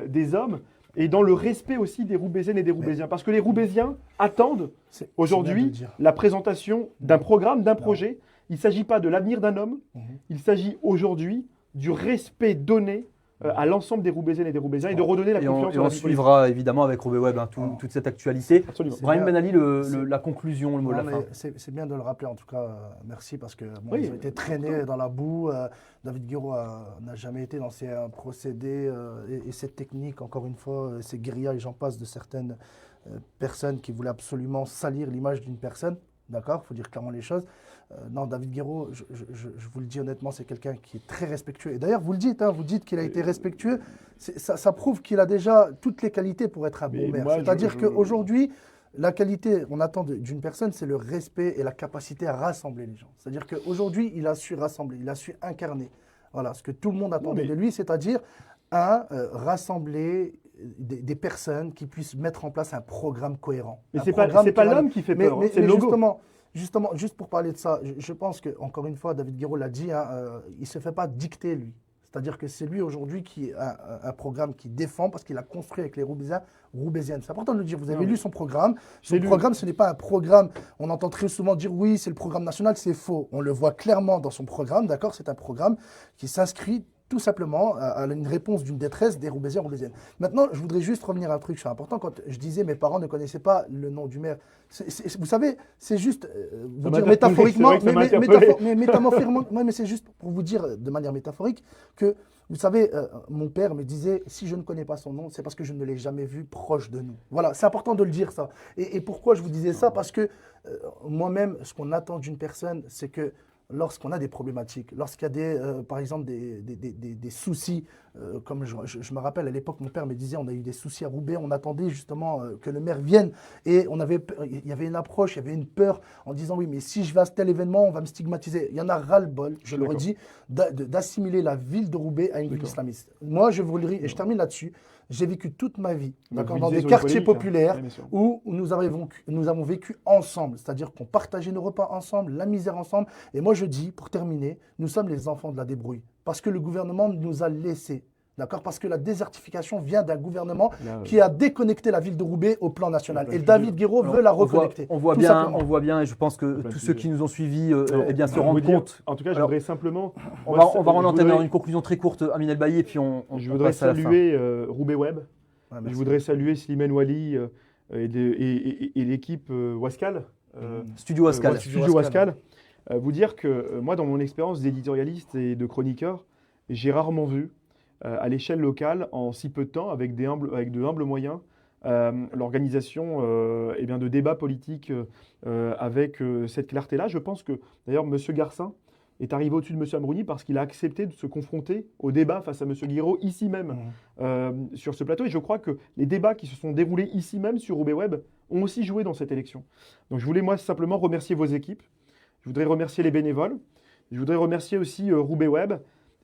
des hommes, et dans le respect aussi des Roubaisiennes et des Roubaisiens. Parce que les Roubaisiens attendent aujourd'hui la présentation d'un programme, d'un projet. Il ne s'agit pas de l'avenir d'un homme, il s'agit aujourd'hui du respect donné à l'ensemble des Roubaisiennes et des Roubaisiens et de redonner la confiance. Et on suivra évidemment avec Roubaix Web toute cette actualité. Brahim Ben Ali, la conclusion, le mot de la fin. C'est bien de le rappeler en tout cas, merci, parce que ils ont été traînés dans la boue. David Guiraud n'a jamais été dans ces procédés et cette technique, encore une fois, ces guérillas et j'en passe de certaines personnes qui voulaient absolument salir l'image d'une personne. D'accord, il faut dire clairement les choses. Non, David Guiraud, je vous le dis honnêtement, c'est quelqu'un qui est très respectueux. Et d'ailleurs, vous le dites, vous dites qu'il a été respectueux. Ça prouve qu'il a déjà toutes les qualités pour être un bon maire. C'est-à-dire qu'aujourd'hui, la qualité, on attend d'une personne, c'est le respect et la capacité à rassembler les gens. C'est-à-dire qu'aujourd'hui, il a su rassembler, il a su incarner. Voilà, ce que tout le monde attendait de lui, c'est-à-dire rassembler des personnes qui puissent mettre en place un programme cohérent. Mais ce n'est pas l'homme qui fait peur, c'est le logo. Justement, juste pour parler de ça, je pense que, encore une fois, David Guiraud l'a dit, il ne se fait pas dicter, lui. C'est-à-dire que c'est lui aujourd'hui qui a un programme qui défend parce qu'il a construit avec les Roubaisiens, Roubaisiennes. C'est important de le dire. Vous avez lu son programme. Son programme, ce n'est pas un programme. On entend très souvent dire oui, c'est le programme national. C'est faux. On le voit clairement dans son programme. D'accord, c'est un programme qui s'inscrit tout simplement à une réponse d'une détresse des Roubaisiens et Roubaisiennes. Maintenant, je voudrais juste revenir à un truc, c'est important. Quand je disais mes parents ne connaissaient pas le nom du maire, vous savez, c'est juste vous dire métaphoriquement, mais c'est juste pour vous dire de manière métaphorique que, vous savez, mon père me disait, si je ne connais pas son nom, c'est parce que je ne l'ai jamais vu proche de nous. Voilà, c'est important de le dire ça. Et pourquoi je vous disais ça? Parce que moi-même, ce qu'on attend d'une personne, c'est que lorsqu'on a des problématiques, lorsqu'il y a par exemple des soucis, comme je me rappelle à l'époque, mon père me disait, on a eu des soucis à Roubaix, on attendait justement que le maire vienne et il y avait une approche, il y avait une peur en disant oui, mais si je vais à tel événement, on va me stigmatiser. Il y en a ras-le-bol, je le redis, d'assimiler la ville de Roubaix à une ville islamiste. Moi, je vous le dis, et je termine là-dessus, j'ai vécu toute ma vie dans des quartiers populaires où nous avons vécu ensemble, c'est-à-dire qu'on partageait nos repas ensemble, la misère ensemble. Et moi, je dis, pour terminer, nous sommes les enfants de la débrouille parce que le gouvernement nous a laissés. D'accord, parce que la désertification vient d'un gouvernement qui a déconnecté la ville de Roubaix au plan national. Et David Guiraud veut la reconnecter. On voit bien, et je pense que tous ceux qui nous ont suivis se rendent compte. En tout cas, je voudrais simplement. On va en entamer une conclusion très courte, Amin El Bailly, et puis je voudrais saluer Roubaix Web. Je voudrais saluer Slimane Wali et l'équipe Wascal. Studio Wascal. Studio Wascal. Vous dire que moi, dans mon expérience d'éditorialiste et de chroniqueur, j'ai rarement vu à l'échelle locale, en si peu de temps, avec de humbles moyens, l'organisation de débats politiques avec cette clarté-là. Je pense que, d'ailleurs, M. Garcin est arrivé au-dessus de M. Amrouni parce qu'il a accepté de se confronter au débat face à M. Guiraud, ici même, sur ce plateau. Et je crois que les débats qui se sont déroulés ici même, sur Roubaix Web, ont aussi joué dans cette élection. Donc je voulais, moi, simplement remercier vos équipes. Je voudrais remercier les bénévoles. Je voudrais remercier aussi Roubaix Web.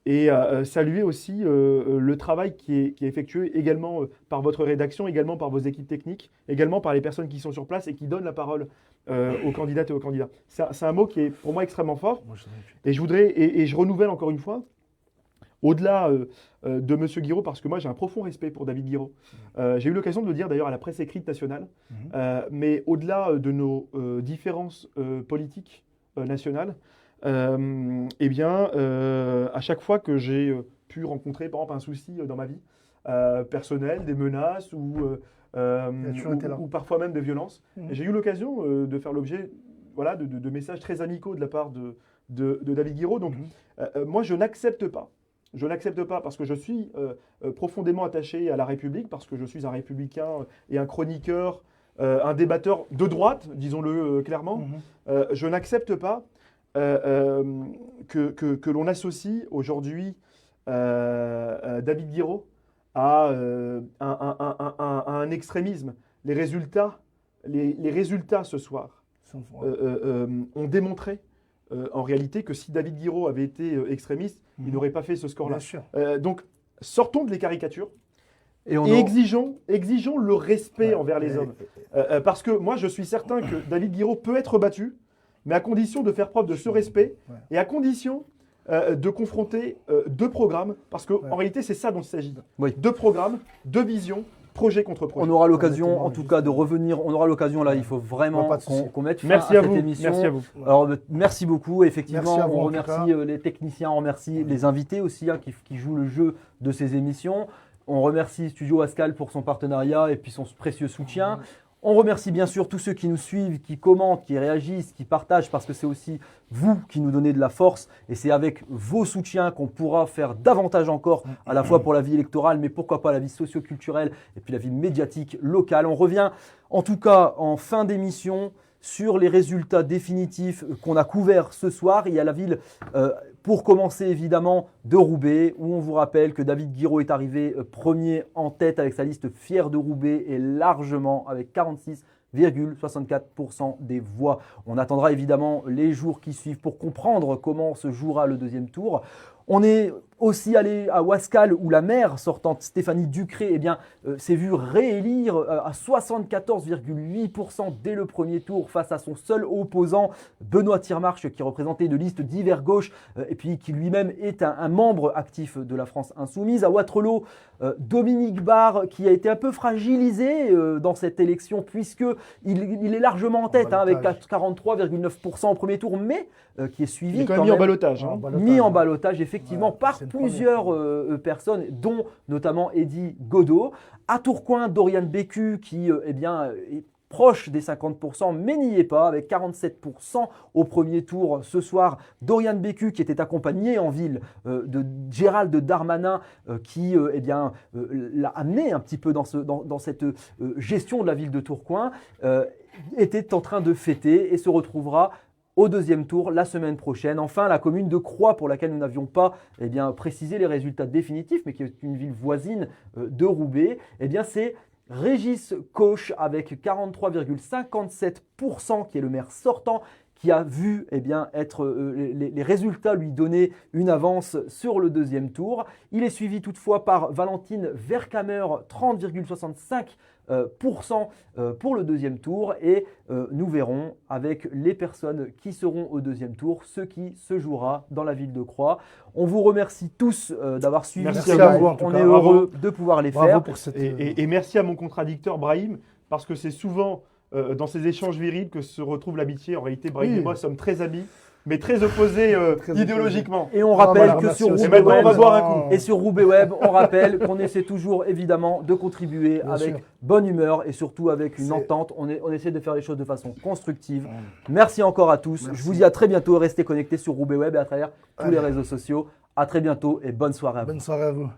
Et saluer aussi le travail qui est effectué également par votre rédaction, également par vos équipes techniques, également par les personnes qui sont sur place et qui donnent la parole aux candidates et aux candidats. C'est un mot qui est pour moi extrêmement fort. Et je renouvelle encore une fois, au-delà de M. Guiraud, parce que moi j'ai un profond respect pour David Guiraud. J'ai eu l'occasion de le dire d'ailleurs à la presse écrite nationale, mais au-delà de nos différences politiques nationales, à chaque fois que j'ai pu rencontrer par exemple un souci dans ma vie personnelle, des menaces ou parfois même des violences, j'ai eu l'occasion de faire l'objet de messages très amicaux de la part de David Guiraud. Donc moi je n'accepte pas parce que je suis profondément attaché à la République, parce que je suis un républicain et un chroniqueur, un débatteur de droite, disons-le clairement. Je n'accepte pas que l'on associe aujourd'hui David Guiraud à un extrémisme. Les résultats ce soir ont démontré en réalité que si David Guiraud avait été extrémiste, il n'aurait pas fait ce score-là. Donc sortons de les caricatures et exigeons le respect envers les hommes. Parce que moi je suis certain que David Guiraud peut être battu, mais à condition de faire preuve de ce respect et à condition de confronter deux programmes, parce qu'en réalité, c'est ça dont il s'agit. Deux programmes, deux visions, projet contre projet. On aura l'occasion, en tout cas, de revenir. On aura l'occasion, là, il faut vraiment qu'on mette fin à cette émission. Merci à vous. Alors, merci beaucoup. Effectivement, on remercie les techniciens, on remercie les invités aussi qui jouent le jeu de ces émissions. On remercie Studio Wascal pour son partenariat et puis son précieux soutien. On remercie bien sûr tous ceux qui nous suivent, qui commentent, qui réagissent, qui partagent, parce que c'est aussi vous qui nous donnez de la force et c'est avec vos soutiens qu'on pourra faire davantage encore, à la fois pour la vie électorale, mais pourquoi pas la vie socio-culturelle et puis la vie médiatique locale. On revient en tout cas en fin d'émission sur les résultats définitifs qu'on a couverts ce soir. Il y a la ville, pour commencer évidemment, de Roubaix, où on vous rappelle que David Guiraud est arrivé premier en tête avec sa liste Fier de Roubaix et largement avec 46,64% des voix. On attendra évidemment les jours qui suivent pour comprendre comment se jouera le deuxième tour. On est aussi allé à Wascal où la maire sortante Stéphanie Ducré s'est vue réélire à 74,8% dès le premier tour face à son seul opposant Benoît Tirmarche qui représentait une liste d'hiver gauche et puis qui lui-même est un membre actif de la France Insoumise. À Wattrelos, Dominique Barre qui a été un peu fragilisé dans cette élection puisqu'il est largement en tête avec 43,9% au premier tour mais qui est suivi quand même mis en ballottage. Mis en ballottage effectivement par plusieurs personnes, dont notamment Eddy Godot. À Tourcoing, Doriane Bécu qui est proche des 50%, mais n'y est pas, avec 47% au premier tour ce soir. Doriane Bécu qui était accompagnée en ville de Gérald Darmanin qui l'a amené un petit peu dans cette gestion de la ville de Tourcoing, était en train de fêter et se retrouvera au deuxième tour la semaine prochaine. Enfin, la commune de Croix, pour laquelle nous n'avions pas précisé les résultats définitifs, mais qui est une ville voisine de Roubaix, c'est Régis Coche avec 43,57% qui est le maire sortant, qui a vu être les résultats lui donner une avance sur le deuxième tour. Il est suivi toutefois par Valentine Vercamer, 30,65% pour le deuxième tour. Et nous verrons avec les personnes qui seront au deuxième tour ce qui se jouera dans la ville de Croix. On vous remercie tous d'avoir suivi. Merci à vous. On est heureux de pouvoir les faire. Pour cette... Et merci à mon contradicteur Brahim, parce que c'est souvent dans ces échanges virils que se retrouve l'amitié. En réalité, Brahim et moi sommes très amis, mais très opposés idéologiquement. Et on rappelle que sur Roubaix Web, on va boire un coup. Et sur Roubaix Web, on rappelle qu'on essaie toujours évidemment de contribuer avec bonne humeur et surtout avec une entente. On essaie de faire les choses de façon constructive. Merci encore à tous. Je vous dis à très bientôt. Restez connectés sur Roubaix Web et à travers tous les réseaux sociaux. À très bientôt et bonne soirée à vous. Bonne soirée à vous.